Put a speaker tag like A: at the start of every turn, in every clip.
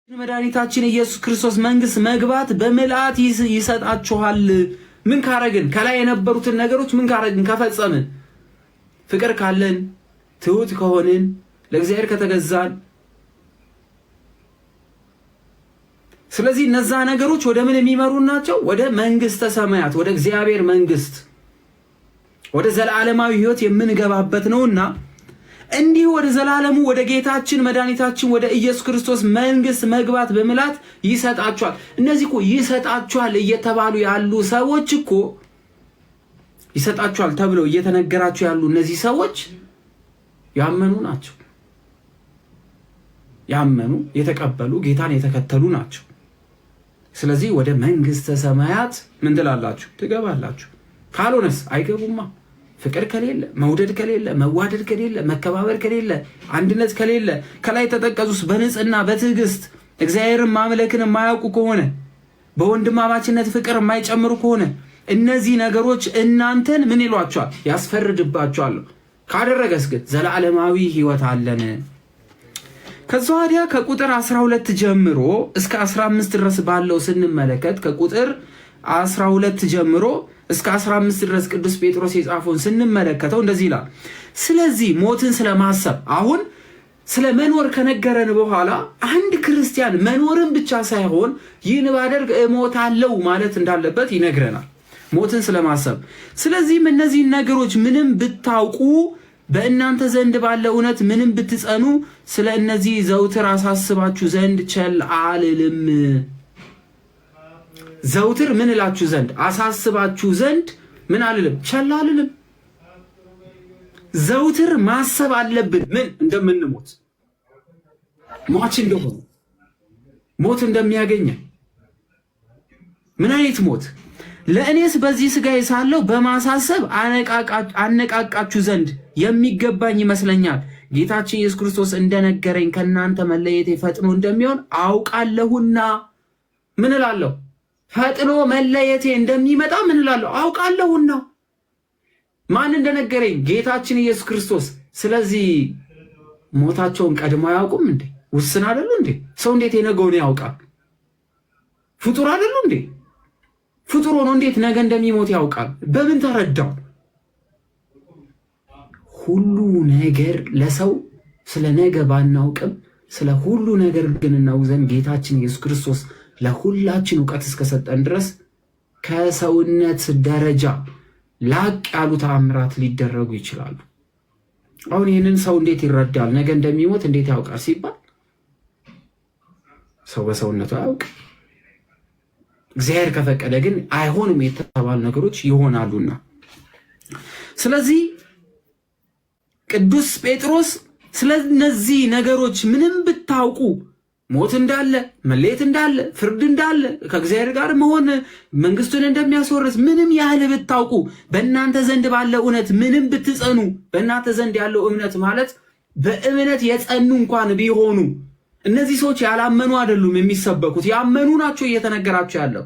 A: መድኃኒታችን ኢየሱስ ክርስቶስ መንግስት መግባት በምልአት ይሰጣችኋል። ምን ካረግን? ከላይ የነበሩትን ነገሮች ምን ካረግን? ከፈጸምን፣ ፍቅር ካለን፣ ትሁት ከሆንን፣ ለእግዚአብሔር ከተገዛን። ስለዚህ እነዛ ነገሮች ወደ ምን የሚመሩ ናቸው? ወደ መንግስተ ሰማያት፣ ወደ እግዚአብሔር መንግስት፣ ወደ ዘላለማዊ ህይወት የምንገባበት ነውና እንዲሁ ወደ ዘላለሙ ወደ ጌታችን መድኃኒታችን ወደ ኢየሱስ ክርስቶስ መንግስት መግባት በምላት ይሰጣችኋል። እነዚህ እኮ ይሰጣችኋል እየተባሉ ያሉ ሰዎች እኮ ይሰጣችኋል ተብለው እየተነገራቸው ያሉ እነዚህ ሰዎች ያመኑ ናቸው። ያመኑ የተቀበሉ ጌታን የተከተሉ ናቸው። ስለዚህ ወደ መንግስተ ሰማያት ምን ትላላችሁ? ትገባላችሁ። ካልሆነስ አይገቡማ። ፍቅር ከሌለ፣ መውደድ ከሌለ፣ መዋደድ ከሌለ፣ መከባበር ከሌለ፣ አንድነት ከሌለ፣ ከላይ ተጠቀሱስ በንጽህና በትዕግስት እግዚአብሔርን ማምለክን የማያውቁ ከሆነ፣ በወንድማማችነት ፍቅር የማይጨምሩ ከሆነ እነዚህ ነገሮች እናንተን ምን ይሏቸዋል? ያስፈርድባቸዋል። ካደረገስ ግን ዘላለማዊ ህይወት አለን። ከዛ ወዲያ ከቁጥር 12 ጀምሮ እስከ 15 ድረስ ባለው ስንመለከት ከቁጥር 12 ጀምሮ እስከ 15 ድረስ ቅዱስ ጴጥሮስ የጻፈውን ስንመለከተው እንደዚህ ይላል። ስለዚህ ሞትን ስለማሰብ አሁን ስለ መኖር ከነገረን በኋላ አንድ ክርስቲያን መኖርን ብቻ ሳይሆን ይህን ባደርግ እሞታለሁ ማለት እንዳለበት ይነግረናል። ሞትን ስለማሰብ ስለዚህም እነዚህን ነገሮች ምንም ብታውቁ በእናንተ ዘንድ ባለ እውነት ምንም ብትጸኑ ስለ እነዚህ ዘውትር አሳስባችሁ ዘንድ ቸል አልልም። ዘውትር ምን እላችሁ ዘንድ አሳስባችሁ ዘንድ ምን አልልም? ቸል አልልም። ዘውትር ማሰብ አለብን። ምን እንደምንሞት፣ ሟች እንደሆነ፣ ሞት እንደሚያገኘን። ምን አይነት ሞት? ለእኔስ በዚህ ሥጋዬ ሳለሁ በማሳሰብ አነቃቃችሁ ዘንድ የሚገባኝ ይመስለኛል። ጌታችን ኢየሱስ ክርስቶስ እንደነገረኝ ከእናንተ መለየቴ ፈጥኖ እንደሚሆን አውቃለሁና ምን እላለሁ? ፈጥኖ መለየቴ እንደሚመጣ ምን እላለሁ? አውቃለሁና። ማን እንደነገረኝ? ጌታችን ኢየሱስ ክርስቶስ። ስለዚህ ሞታቸውን ቀድሞ አያውቁም እንዴ? ውስን አይደሉ እንዴ? ሰው እንዴት የነገውን ያውቃል? ፍጡር አይደሉ እንዴ? ፍጡር ሆኖ እንዴት ነገ እንደሚሞት ያውቃል? በምን ተረዳው? ሁሉ ነገር ለሰው ስለ ነገ ባናውቅም ስለ ሁሉ ነገር ግን እናውቅ ዘንድ ጌታችን ኢየሱስ ክርስቶስ ለሁላችን እውቀት እስከሰጠን ድረስ ከሰውነት ደረጃ ላቅ ያሉ ተአምራት ሊደረጉ ይችላሉ። አሁን ይህንን ሰው እንዴት ይረዳል? ነገ እንደሚሞት እንዴት ያውቃል ሲባል ሰው በሰውነቱ አያውቅ። እግዚአብሔር ከፈቀደ ግን አይሆንም የተባሉ ነገሮች ይሆናሉና ስለዚህ ቅዱስ ጴጥሮስ ስለነዚህ ነገሮች ምንም ብታውቁ ሞት እንዳለ፣ መለየት እንዳለ፣ ፍርድ እንዳለ፣ ከእግዚአብሔር ጋር መሆን መንግስቱን እንደሚያስወርስ ምንም ያህል ብታውቁ በእናንተ ዘንድ ባለ እውነት ምንም ብትጸኑ። በእናንተ ዘንድ ያለው እምነት ማለት በእምነት የጸኑ እንኳን ቢሆኑ እነዚህ ሰዎች ያላመኑ አይደሉም የሚሰበኩት፣ ያመኑ ናቸው እየተነገራቸው ያለው።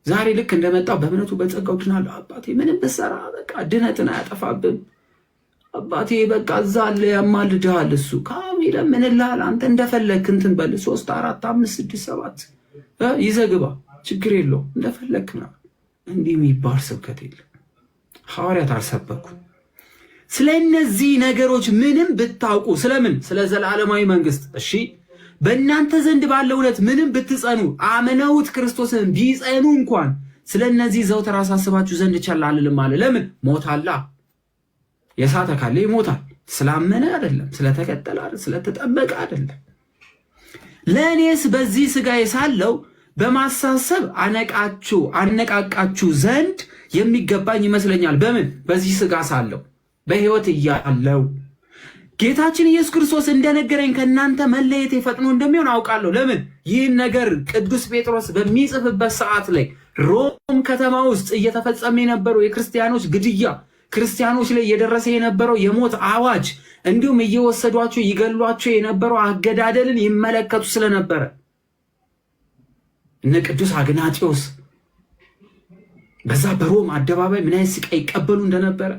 A: ዛሬ ልክ እንደመጣው በእምነቱ በጸጋው ድናለሁ። አባቴ ምንም ብትሰራ በቃ ድነትን አያጠፋብን። አባቴ በቃ እዛ አለ ያማልድሃል። እሱ ካሚለ ምን ይላል? አንተ እንደፈለክ እንትን በል 3 4 5 6 7 ይዘግባ ችግር የለው እንደፈለክ ነው። እንዲህ የሚባል ስብከት የለም። ሐዋርያት አልሰበኩም። ስለነዚህ ነገሮች ምንም ብታውቁ ስለምን? ስለ ዘላለማዊ መንግስት። እሺ በእናንተ ዘንድ ባለው እውነት ምንም ብትጸኑ፣ አምነውት ክርስቶስን ቢጸኑ እንኳን ስለነዚህ ዘውትር አሳስባችሁ ዘንድ ቸል አልልም አለ። ለምን? ሞታላ። የሳተ ካለ ይሞታል። ስላመነ አይደለም፣ ስለተከተለ አይደለም፣ ስለተጠበቀ አይደለም። ለእኔስ በዚህ ሥጋዬ ሳለሁ በማሳሰብ አነቃቃችሁ ዘንድ የሚገባኝ ይመስለኛል። በምን? በዚህ ሥጋ ሳለሁ በሕይወት እያለሁ ጌታችን ኢየሱስ ክርስቶስ እንደነገረኝ ከእናንተ መለየቴ ፈጥኖ እንደሚሆን አውቃለሁ። ለምን? ይህን ነገር ቅዱስ ጴጥሮስ በሚጽፍበት ሰዓት ላይ ሮም ከተማ ውስጥ እየተፈጸመ የነበረው የክርስቲያኖች ግድያ፣ ክርስቲያኖች ላይ እየደረሰ የነበረው የሞት አዋጅ፣ እንዲሁም እየወሰዷቸው ይገሏቸው የነበረው አገዳደልን ይመለከቱ ስለነበረ እነ ቅዱስ አግናጢዮስ በዛ በሮም አደባባይ ምን አይነት ስቃይ ይቀበሉ እንደነበረ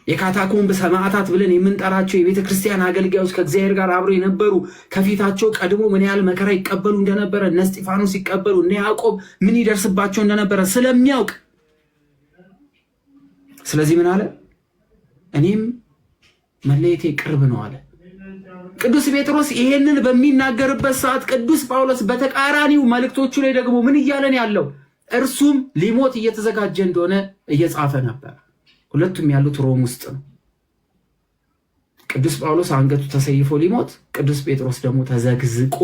A: የካታኮምብ ሰማዕታት ብለን የምንጠራቸው የቤተ ክርስቲያን አገልጋዮች ከእግዚአብሔር ጋር አብረው የነበሩ ከፊታቸው ቀድሞ ምን ያህል መከራ ይቀበሉ እንደነበረ እነ እስጢፋኖስ ይቀበሉ እነ ያዕቆብ ምን ይደርስባቸው እንደነበረ ስለሚያውቅ ስለዚህ ምን አለ? እኔም መለየቴ ቅርብ ነው አለ። ቅዱስ ጴጥሮስ ይሄንን በሚናገርበት ሰዓት ቅዱስ ጳውሎስ በተቃራኒው መልእክቶቹ ላይ ደግሞ ምን እያለን ያለው? እርሱም ሊሞት እየተዘጋጀ እንደሆነ እየጻፈ ነበር። ሁለቱም ያሉት ሮም ውስጥ ነው። ቅዱስ ጳውሎስ አንገቱ ተሰይፎ ሊሞት፣ ቅዱስ ጴጥሮስ ደግሞ ተዘግዝቆ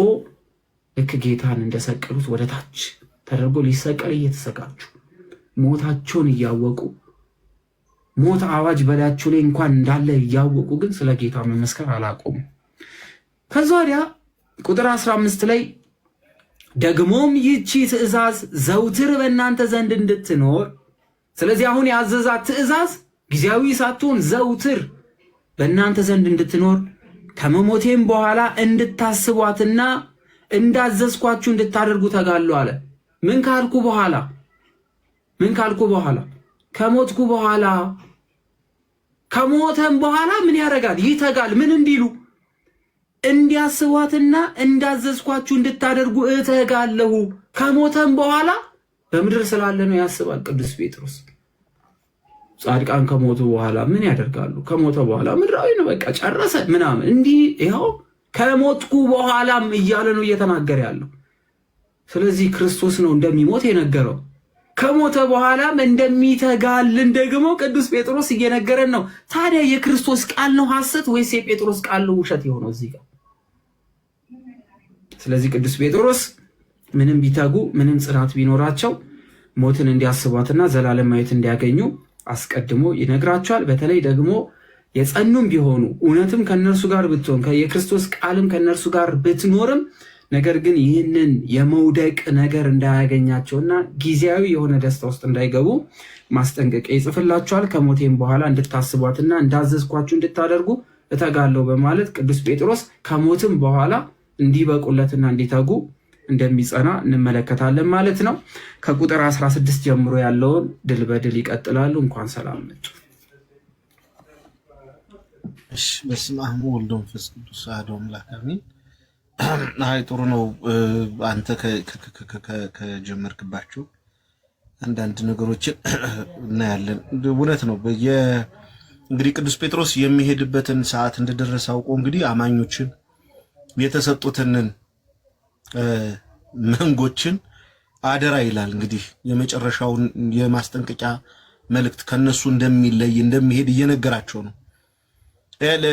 A: ልክ ጌታን እንደሰቀሉት ወደ ታች ተደርጎ ሊሰቀል እየተዘጋጁ ሞታቸውን እያወቁ ሞት አዋጅ በላያቸው ላይ እንኳን እንዳለ እያወቁ ግን ስለ ጌታ መመስከር አላቆሙም። ከዛ ወዲያ ቁጥር 15 ላይ ደግሞም ይህቺ ትእዛዝ ዘውትር በእናንተ ዘንድ እንድትኖር፣ ስለዚህ አሁን ያዘዛት ትእዛዝ ጊዜያዊ ሳትሆን ዘውትር በእናንተ ዘንድ እንድትኖር ከመሞቴም በኋላ እንድታስቧትና እንዳዘዝኳችሁ እንድታደርጉ ተጋሉ አለ። ምን ካልኩ በኋላ? ከሞትኩ በኋላ። ከሞተም በኋላ ምን ያደርጋል? ይተጋል። ምን እንዲሉ? እንዲያስቧትና እንዳዘዝኳችሁ እንድታደርጉ እተጋለሁ። ከሞተም በኋላ በምድር ስላለ ነው ያስባል ቅዱስ ጴጥሮስ። ጻድቃን ከሞቱ በኋላ ምን ያደርጋሉ? ከሞተ በኋላ ምድራዊ ነው፣ በቃ ጨረሰ ምናምን እንዲህ ይኸው ከሞትኩ በኋላም እያለ ነው እየተናገረ ያለው። ስለዚህ ክርስቶስ ነው እንደሚሞት የነገረው። ከሞተ በኋላም እንደሚተጋልን ደግሞ ቅዱስ ጴጥሮስ እየነገረን ነው። ታዲያ የክርስቶስ ቃል ነው ሐሰት ወይስ የጴጥሮስ ቃል ነው ውሸት የሆነው እዚህ ጋር? ስለዚህ ቅዱስ ጴጥሮስ ምንም ቢተጉ ምንም ጽናት ቢኖራቸው ሞትን እንዲያስቧትና ዘላለም ማየት እንዲያገኙ አስቀድሞ ይነግራቸዋል። በተለይ ደግሞ የጸኑም ቢሆኑ እውነትም ከነርሱ ጋር ብትሆን የክርስቶስ ቃልም ከነርሱ ጋር ብትኖርም ነገር ግን ይህንን የመውደቅ ነገር እንዳያገኛቸውና ጊዜያዊ የሆነ ደስታ ውስጥ እንዳይገቡ ማስጠንቀቂያ ይጽፍላቸዋል። ከሞቴም በኋላ እንድታስቧትና እንዳዘዝኳችሁ እንድታደርጉ እተጋለሁ በማለት ቅዱስ ጴጥሮስ ከሞትም በኋላ እንዲበቁለትና እንዲተጉ እንደሚጸና እንመለከታለን ማለት ነው። ከቁጥር 16 ጀምሮ ያለውን ድል በድል ይቀጥላሉ። እንኳን ሰላም መጡ።
B: እሺ፣ በስመ አብ ወወልድ ወመንፈስ ቅዱስ አሐዱ አምላክ አሜን። አይ ጥሩ ነው። አንተ ከጀመርክባቸው አንዳንድ ነገሮችን እናያለን። እውነት ነው። እንግዲህ ቅዱስ ጴጥሮስ የሚሄድበትን ሰዓት እንደደረሰ አውቆ እንግዲህ አማኞችን የተሰጡትን መንጎችን አደራ ይላል። እንግዲህ የመጨረሻውን የማስጠንቀቂያ መልእክት ከነሱ እንደሚለይ እንደሚሄድ እየነገራቸው ነው።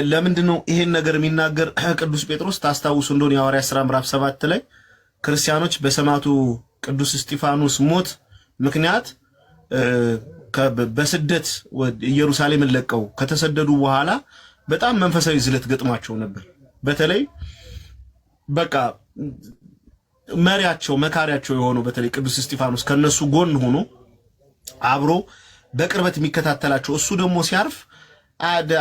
B: ለምንድነው ይሄን ነገር የሚናገር ቅዱስ ጴጥሮስ? ታስታውሱ እንደሆነ የሐዋርያት ሥራ ምዕራፍ 7 ላይ ክርስቲያኖች በሰማዕቱ ቅዱስ እስጢፋኖስ ሞት ምክንያት በስደት ኢየሩሳሌምን ለቀው ከተሰደዱ በኋላ በጣም መንፈሳዊ ዝለት ገጥሟቸው ነበር። በተለይ በቃ መሪያቸው መካሪያቸው የሆነው በተለይ ቅዱስ እስጢፋኖስ ከነሱ ጎን ሆኖ አብሮ በቅርበት የሚከታተላቸው እሱ ደግሞ ሲያርፍ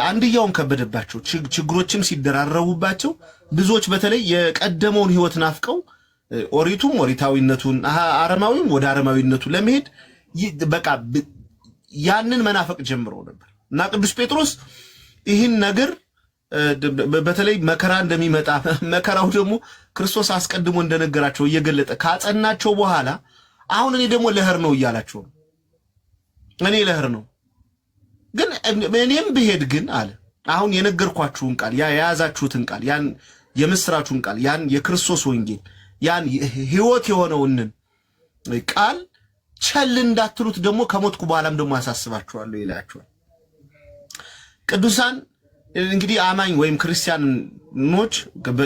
B: አንድያውን ከበደባቸው፣ ችግሮችም ሲደራረቡባቸው ብዙዎች በተለይ የቀደመውን ሕይወት ናፍቀው ኦሪቱም ኦሪታዊነቱን አረማዊም ወደ አረማዊነቱ ለመሄድ በቃ ያንን መናፈቅ ጀምረው ነበር እና ቅዱስ ጴጥሮስ ይህን ነገር በተለይ መከራ እንደሚመጣ መከራው ደግሞ ክርስቶስ አስቀድሞ እንደነገራቸው እየገለጠ ካጸናቸው በኋላ አሁን እኔ ደግሞ ለህር ነው እያላቸው ነው። እኔ ለህር ነው ግን እኔም ብሄድ ግን አለ አሁን የነገርኳችሁን ቃል የያዛችሁትን ቃል ያን የምስራቹን ቃል ያን የክርስቶስ ወንጌል ያን ሕይወት የሆነውን ቃል ቸል እንዳትሉት ደግሞ ከሞትኩ በኋላም ደግሞ አሳስባችኋለሁ ይላችኋል። ቅዱሳን እንግዲህ አማኝ ወይም ክርስቲያኖች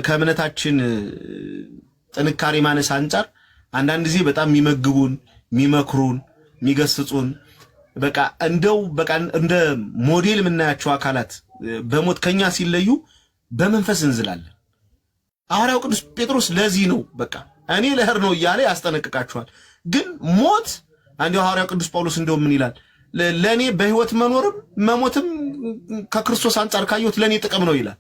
B: ከእምነታችን ጥንካሬ ማነስ አንጻር አንዳንድ ጊዜ በጣም የሚመግቡን የሚመክሩን የሚገስጹን በቃ እንደ ሞዴል የምናያቸው አካላት በሞት ከኛ ሲለዩ በመንፈስ እንዝላለን። ሐዋርያው ቅዱስ ጴጥሮስ ለዚህ ነው በቃ እኔ ለህር ነው እያለ ያስጠነቅቃቸዋል። ግን ሞት አንዴው ሐዋርያው ቅዱስ ጳውሎስ እንደው ምን ይላል? ለኔ በህይወት መኖርም መሞትም ከክርስቶስ አንጻር ካየሁት ለኔ ጥቅም ነው ይላል።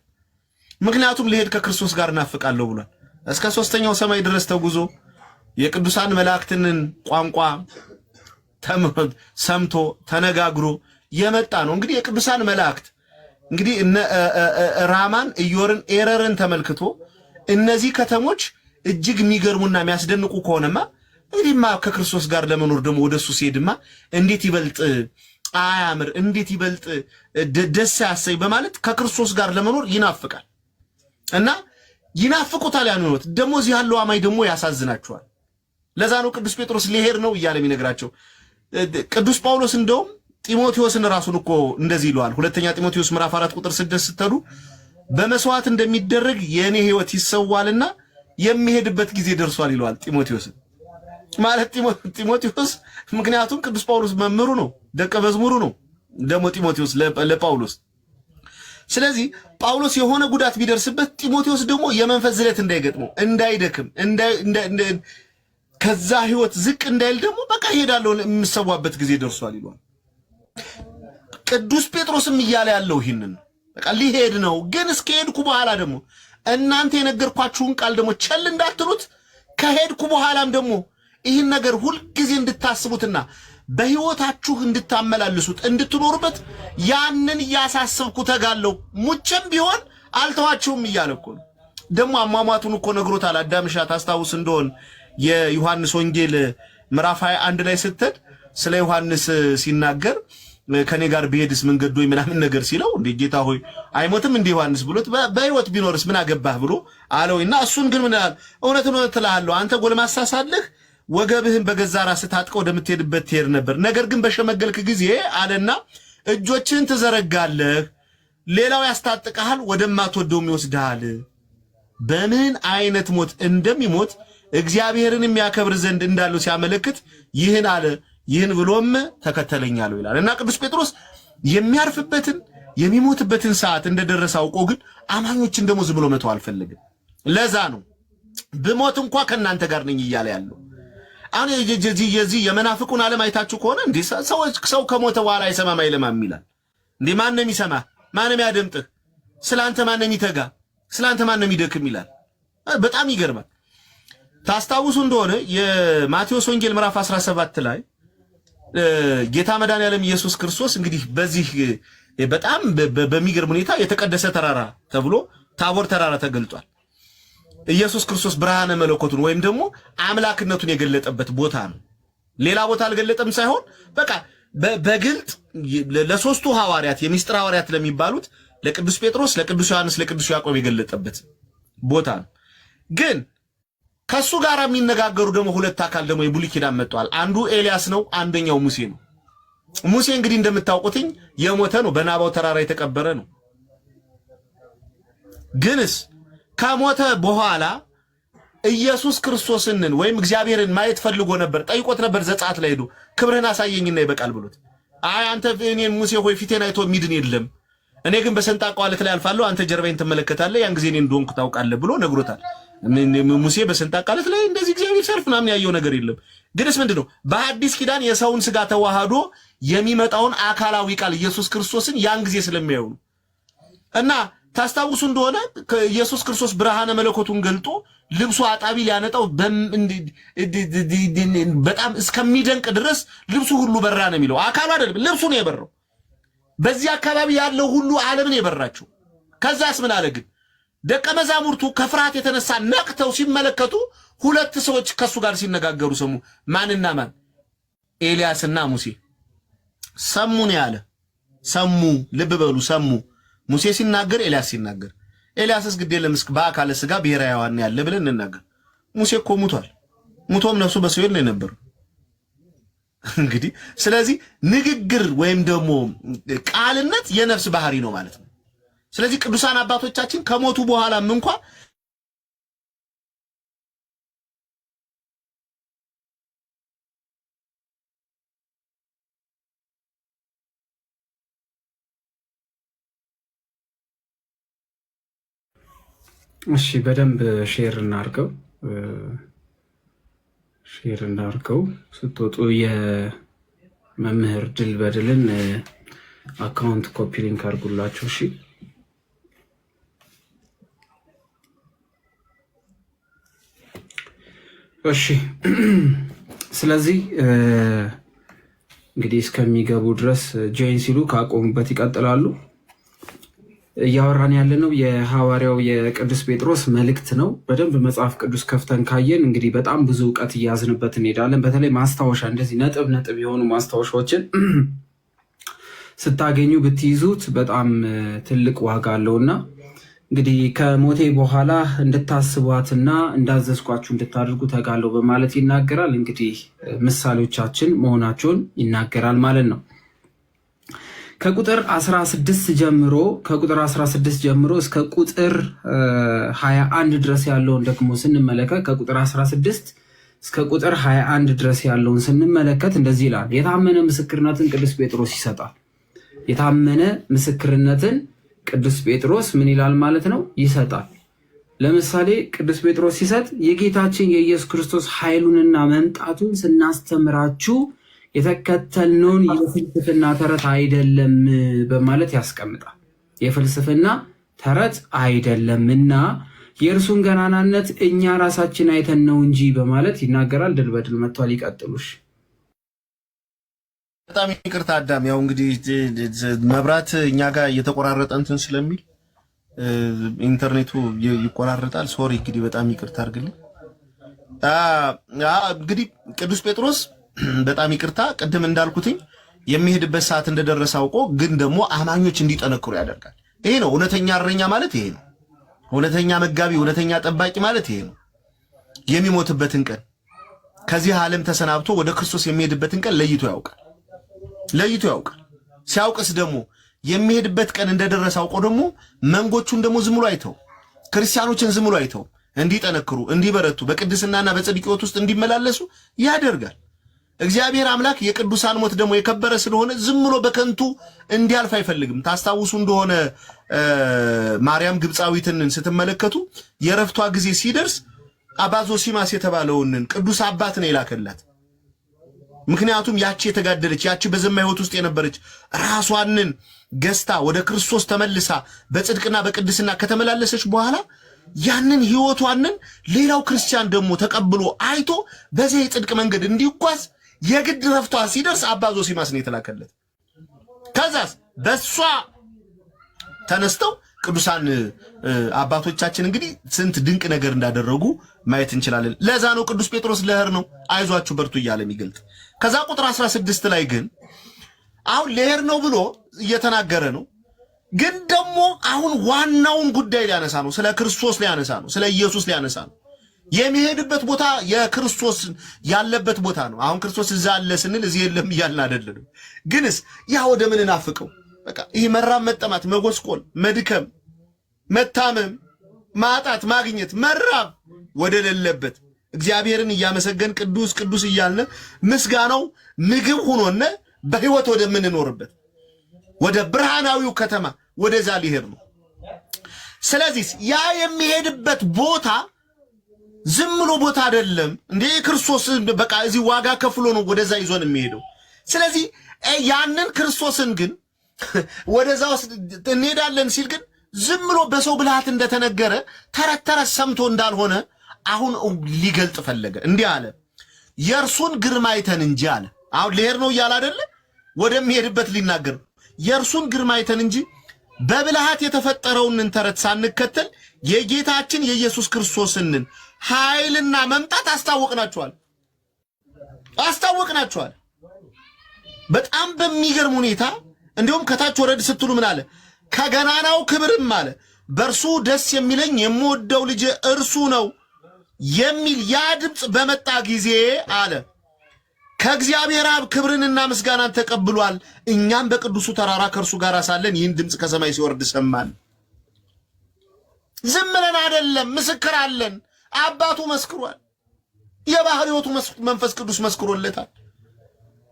B: ምክንያቱም ልሄድ ከክርስቶስ ጋር እናፍቃለሁ ብሏል። እስከ 3ኛው ሰማይ ድረስ ተጉዞ የቅዱሳን መላእክትን ቋንቋ ሰምቶ ተነጋግሮ የመጣ ነው። እንግዲህ የቅዱሳን መላእክት እንግዲህ ራማን ኢዮርን ኤረርን ተመልክቶ እነዚህ ከተሞች እጅግ የሚገርሙና የሚያስደንቁ ከሆነማ እንግዲህማ ከክርስቶስ ጋር ለመኖር ደግሞ ወደሱ ሲሄድማ እንዴት ይበልጥ አያምር እንዴት ይበልጥ ደስ ያሰኝ በማለት ከክርስቶስ ጋር ለመኖር ይናፍቃል እና ይናፍቁታል። ያን ነው ደግሞ እዚህ ያለው አማኝ ደግሞ ያሳዝናቸዋል። ለዛ ነው ቅዱስ ጴጥሮስ ሊሄድ ነው እያለ የሚነግራቸው። ቅዱስ ጳውሎስ እንደውም ጢሞቴዎስን ራሱን እኮ እንደዚህ ይለዋል። ሁለተኛ ጢሞቴዎስ ምዕራፍ 4 ቁጥር 6 ስትሄዱ በመስዋዕት እንደሚደረግ የኔ ሕይወት ይሰዋልና የሚሄድበት ጊዜ ደርሷል ይለዋል ጢሞቴዎስን። ማለት ጢሞቴዎስ ምክንያቱም ቅዱስ ጳውሎስ መምህሩ ነው፣ ደቀ መዝሙሩ ነው ደግሞ ጢሞቴዎስ ለጳውሎስ። ስለዚህ ጳውሎስ የሆነ ጉዳት ቢደርስበት ጢሞቴዎስ ደግሞ የመንፈስ ዝለት እንዳይገጥመው እንዳይደክም ከዛ ሕይወት ዝቅ እንዳይል ደግሞ በቃ እሄዳለሁ የምሰዋበት ጊዜ ደርሷል ይለዋል። ቅዱስ ጴጥሮስም እያለ ያለው ይህንን በቃ ሊሄድ ነው። ግን እስከሄድኩ በኋላ ደግሞ እናንተ የነገርኳችሁን ቃል ደግሞ ቸል እንዳትሉት ከሄድኩ በኋላም ደግሞ ይህን ነገር ሁልጊዜ እንድታስቡትና በሕይወታችሁ እንድታመላልሱት እንድትኖሩበት ያንን እያሳሰብኩ ተጋለሁ፣ ሙቼም ቢሆን አልተዋችሁም እያለ እኮ ነው። ደግሞ አሟሟቱን እኮ ነግሮታል። አዳምሻ ታስታውስ እንደሆን የዮሐንስ ወንጌል ምዕራፍ 21 ላይ ስትሄድ ስለ ዮሐንስ ሲናገር ከኔ ጋር ቢሄድስ ምን ገዶኝ ምናምን ነገር ሲለው እንዴ ጌታ ሆይ አይሞትም እንዴ ዮሐንስ ብሎት በሕይወት ቢኖርስ ምን አገባህ ብሎ አለውና እሱን ግን ምን አለ እውነቱን እልሃለሁ አንተ ጎልማሳ ሳለህ ወገብህን በገዛ ራስህ ታጥቀው ወደምትሄድበት ትሄድ ነበር። ነገር ግን በሸመገልክ ጊዜ አለና እጆችህን ትዘረጋለህ፣ ሌላው ያስታጥቅሃል፣ ወደማትወደውም ይወስድሃል። በምን አይነት ሞት እንደሚሞት እግዚአብሔርን የሚያከብር ዘንድ እንዳለው ሲያመለክት ይህን አለ። ይህን ብሎም ተከተለኛል ይላል እና ቅዱስ ጴጥሮስ የሚያርፍበትን የሚሞትበትን ሰዓት እንደደረሰ አውቆ ግን አማኞችን ደግሞ ዝም ብሎ መተው አልፈልግም። ለዛ ነው ብሞት እንኳን ከናንተ ጋር ነኝ እያለ ያለው። አሁን የዚህ የመናፍቁን ዓለም አይታችሁ ከሆነ እንዴ ሰው ከሞተ በኋላ አይሰማም አይለማም ይላል። እንዴ ማንም ይሰማ ማንም ያደምጥህ፣ ስላንተ ማንም ይተጋ፣ ስላንተ ማንም ይደክም ይላል። በጣም ይገርማል። ታስታውሱ እንደሆነ የማቴዎስ ወንጌል ምዕራፍ 17 ላይ ጌታ መድኃኔዓለም ኢየሱስ ክርስቶስ እንግዲህ በዚህ በጣም በሚገርም ሁኔታ የተቀደሰ ተራራ ተብሎ ታቦር ተራራ ተገልጧል። ኢየሱስ ክርስቶስ ብርሃነ መለኮቱን ወይም ደግሞ አምላክነቱን የገለጠበት ቦታ ነው። ሌላ ቦታ አልገለጠም ሳይሆን በቃ በግልጥ ለሶስቱ ሐዋርያት የሚስጥር ሐዋርያት ለሚባሉት ለቅዱስ ጴጥሮስ፣ ለቅዱስ ዮሐንስ፣ ለቅዱስ ያዕቆብ የገለጠበት ቦታ ነው። ግን ከሱ ጋር የሚነጋገሩ ደግሞ ሁለት አካል ደግሞ የብሉይ ኪዳን መጥተዋል። አንዱ ኤልያስ ነው፣ አንደኛው ሙሴ ነው። ሙሴ እንግዲህ እንደምታውቁትኝ የሞተ ነው፣ በናባው ተራራ የተቀበረ ነው። ግንስ ከሞተ በኋላ ኢየሱስ ክርስቶስን ወይም እግዚአብሔርን ማየት ፈልጎ ነበር፣ ጠይቆት ነበር። ዘጸአት ላይ ሄዶ ክብርህን አሳየኝና ይበቃል ብሎት፣ አይ አንተ እኔን ሙሴ ሆይ ፊቴን አይቶ ሚድን የለም፣ እኔ ግን በሰንጣቃው ዓለት ላይ አልፋለሁ፣ አንተ ጀርባዬን ትመለከታለህ፣ ያን ጊዜ እኔ እንደሆንኩ ታውቃለህ ብሎ ነግሮታል። ሙሴ በሰንጣቃው ዓለት ላይ እንደዚህ እግዚአብሔር ሲያልፍ ምናምን ያየው ነገር የለም። ግንስ ምንድነው በአዲስ ኪዳን የሰውን ስጋ ተዋህዶ የሚመጣውን አካላዊ ቃል ኢየሱስ ክርስቶስን ያን ጊዜ ስለሚያዩ ነው። እና ታስታውሱ እንደሆነ ኢየሱስ ክርስቶስ ብርሃነ መለኮቱን ገልጦ ልብሱ አጣቢ ሊያነጣው በጣም እስከሚደንቅ ድረስ ልብሱ ሁሉ በራ ነው የሚለው። አካሉ አይደለም ልብሱ ነው የበራው። በዚህ አካባቢ ያለው ሁሉ ዓለምን የበራቸው። ከዛስ ምን አለ ግን ደቀ መዛሙርቱ ከፍርሃት የተነሳ ነቅተው ሲመለከቱ ሁለት ሰዎች ከሱ ጋር ሲነጋገሩ ሰሙ። ማንና ማን? ኤልያስና ሙሴ። ሰሙን ያለ ሰሙ። ልብ በሉ ሰሙ። ሙሴ ሲናገር ኤልያስ ሲናገር፣ ኤልያስስ ግድ የለም በአካለ ስጋ ብሔረ ሕያዋን ያለ ብለን እንናገር። ሙሴ እኮ ሙቷል። ሙቶም ነፍሱ በሲኦል ነው የነበረው። እንግዲህ ስለዚህ ንግግር ወይም ደግሞ ቃልነት የነፍስ ባህሪ ነው ማለት ነው። ስለዚህ ቅዱሳን አባቶቻችን ከሞቱ በኋላም እንኳን
A: እሺ በደንብ ሼር እናርገው ስትወጡ የመምህር ድል በድልን አካውንት ኮፒ ሊንክ አድርጉላችሁ። እሺ እሺ ስለዚህ እንግዲህ እስከሚገቡ ድረስ ጆይን ሲሉ ካቆሙበት ይቀጥላሉ። እያወራን ያለነው የሐዋርያው የቅዱስ ጴጥሮስ መልእክት ነው። በደንብ መጽሐፍ ቅዱስ ከፍተን ካየን እንግዲህ በጣም ብዙ እውቀት እያዝንበት እንሄዳለን። በተለይ ማስታወሻ እንደዚህ ነጥብ የሆኑ ማስታወሻዎችን ስታገኙ ብትይዙት በጣም ትልቅ ዋጋ አለውና እንግዲህ ከሞቴ በኋላ እንድታስቧትና እንዳዘዝኳችሁ እንድታደርጉ ተጋለው በማለት ይናገራል። እንግዲህ ምሳሌዎቻችን መሆናቸውን ይናገራል ማለት ነው። ከቁጥር 16 ጀምሮ እስከ ቁጥር 21 ድረስ ያለውን ደግሞ ስንመለከት ከቁጥር 16 እስከ ቁጥር 21 ድረስ ያለውን ስንመለከት እንደዚህ ይላል። የታመነ ምስክርነትን ቅዱስ ጴጥሮስ ይሰጣል። የታመነ ምስክርነትን ቅዱስ ጴጥሮስ ምን ይላል ማለት ነው? ይሰጣል። ለምሳሌ ቅዱስ ጴጥሮስ ሲሰጥ የጌታችን የኢየሱስ ክርስቶስ ኃይሉንና መምጣቱን ስናስተምራችሁ የተከተልነውን የፍልስፍና ተረት አይደለም በማለት ያስቀምጣል። የፍልስፍና ተረት አይደለምና የእርሱን ገናናነት እኛ ራሳችን አይተን ነው እንጂ በማለት ይናገራል። ድል በድል መጥቷል። ይቀጥሉሽ።
B: በጣም ይቅርታ አዳም፣ ያው እንግዲህ መብራት እኛ ጋር እየተቆራረጠ እንትን ስለሚል ኢንተርኔቱ ይቆራረጣል። ሶሪ እንግዲህ በጣም ይቅርታ አድርግልኝ። እንግዲህ ቅዱስ ጴጥሮስ በጣም ይቅርታ ቅድም እንዳልኩትኝ የሚሄድበት ሰዓት እንደደረሰ አውቆ ግን ደግሞ አማኞች እንዲጠነክሩ ያደርጋል። ይሄ ነው እውነተኛ እረኛ ማለት ይሄ ነው። እውነተኛ መጋቢ፣ እውነተኛ ጠባቂ ማለት ይሄ ነው። የሚሞትበትን ቀን ከዚህ ዓለም ተሰናብቶ ወደ ክርስቶስ የሚሄድበትን ቀን ለይቶ ያውቃል። ሲያውቅስ ደግሞ የሚሄድበት ቀን እንደደረሰ አውቆ ደግሞ መንጎቹን ደግሞ ዝም ብሎ አይተው፣ ክርስቲያኖችን ዝም ብሎ አይተው እንዲጠነክሩ፣ እንዲበረቱ፣ በቅድስናና በጽድቅ ሕይወት ውስጥ እንዲመላለሱ ያደርጋል። እግዚአብሔር አምላክ የቅዱሳን ሞት ደግሞ የከበረ ስለሆነ ዝም ብሎ በከንቱ እንዲያልፍ አይፈልግም። ታስታውሱ እንደሆነ ማርያም ግብፃዊትን ስትመለከቱ የረፍቷ ጊዜ ሲደርስ አባ ዞሲማስ የተባለውን ቅዱስ አባት ነው የላከላት። ምክንያቱም ያቺ የተጋደለች ያቺ በዘማ ሕይወት ውስጥ የነበረች ራሷንን ገዝታ ወደ ክርስቶስ ተመልሳ በጽድቅና በቅድስና ከተመላለሰች በኋላ ያንን ሕይወቷንን ሌላው ክርስቲያን ደግሞ ተቀብሎ አይቶ በዚህ የጽድቅ መንገድ እንዲጓዝ የግድ ረፍቷ ሲደርስ አባ ዞሲማስ ነው የተላከለት። ከዛስ በሷ ተነስተው ቅዱሳን አባቶቻችን እንግዲህ ስንት ድንቅ ነገር እንዳደረጉ ማየት እንችላለን። ለዛ ነው ቅዱስ ጴጥሮስ ለህር ነው አይዟችሁ በርቱ እያለ የሚገልጥ። ከዛ ቁጥር 16 ላይ ግን አሁን ለህር ነው ብሎ እየተናገረ ነው። ግን ደግሞ አሁን ዋናውን ጉዳይ ሊያነሳ ነው። ስለ ክርስቶስ ሊያነሳ ነው። ስለ ኢየሱስ ሊያነሳ ነው። የሚሄድበት ቦታ የክርስቶስ ያለበት ቦታ ነው። አሁን ክርስቶስ እዛ አለ ስንል እዚህ የለም እያልን አይደለም። ግንስ ያ ወደ ምን እናፍቀው? በቃ ይሄ መራብ፣ መጠማት፣ መጎስቆል፣ መድከም፣ መታመም፣ ማጣት፣ ማግኘት፣ መራብ ወደ ሌለበት እግዚአብሔርን እያመሰገን ቅዱስ ቅዱስ እያልን ምስጋናው ምግብ ሆኖነ በህይወት ወደምንኖርበት ወደ ብርሃናዊው ከተማ ወደዛ ሊሄድ ነው። ስለዚህ ያ የሚሄድበት ቦታ ዝም ብሎ ቦታ አይደለም እንዴ! ክርስቶስ በቃ እዚህ ዋጋ ከፍሎ ነው ወደዛ ይዞን የሚሄደው። ስለዚህ ያንን ክርስቶስን ግን ወደዛ እንሄዳለን ሲል ግን ዝም ብሎ በሰው ብልሃት እንደተነገረ ተረት ሰምቶ እንዳልሆነ አሁን ሊገልጥ ፈለገ። እንዲህ አለ፣ የእርሱን ግርማ አይተን እንጂ አለ። አሁን ልሄድ ነው እያለ አይደለ? ወደሚሄድበት ሊናገር የእርሱን ግርማ አይተን እንጂ በብልሃት የተፈጠረውን ተረት ሳንከተል የጌታችን የኢየሱስ ክርስቶስን ኃይልና መምጣት አስታወቅናቸዋል። በጣም በሚገርም ሁኔታ እንዲሁም ከታች ወረድ ስትሉ ምን አለ? ከገናናው ክብርም አለ በእርሱ ደስ የሚለኝ የምወደው ልጅ እርሱ ነው የሚል ያ ድምፅ በመጣ ጊዜ አለ ከእግዚአብሔር አብ ክብርንና ምስጋናን ተቀብሏል። እኛም በቅዱሱ ተራራ ከእርሱ ጋር ሳለን ይህን ድምፅ ከሰማይ ሲወርድ ሰማን። ዝም ብለን አይደለም፣ ምስክር አለን። አባቱ መስክሯል። የባህር ሕይወቱ መንፈስ ቅዱስ መስክሮለታል።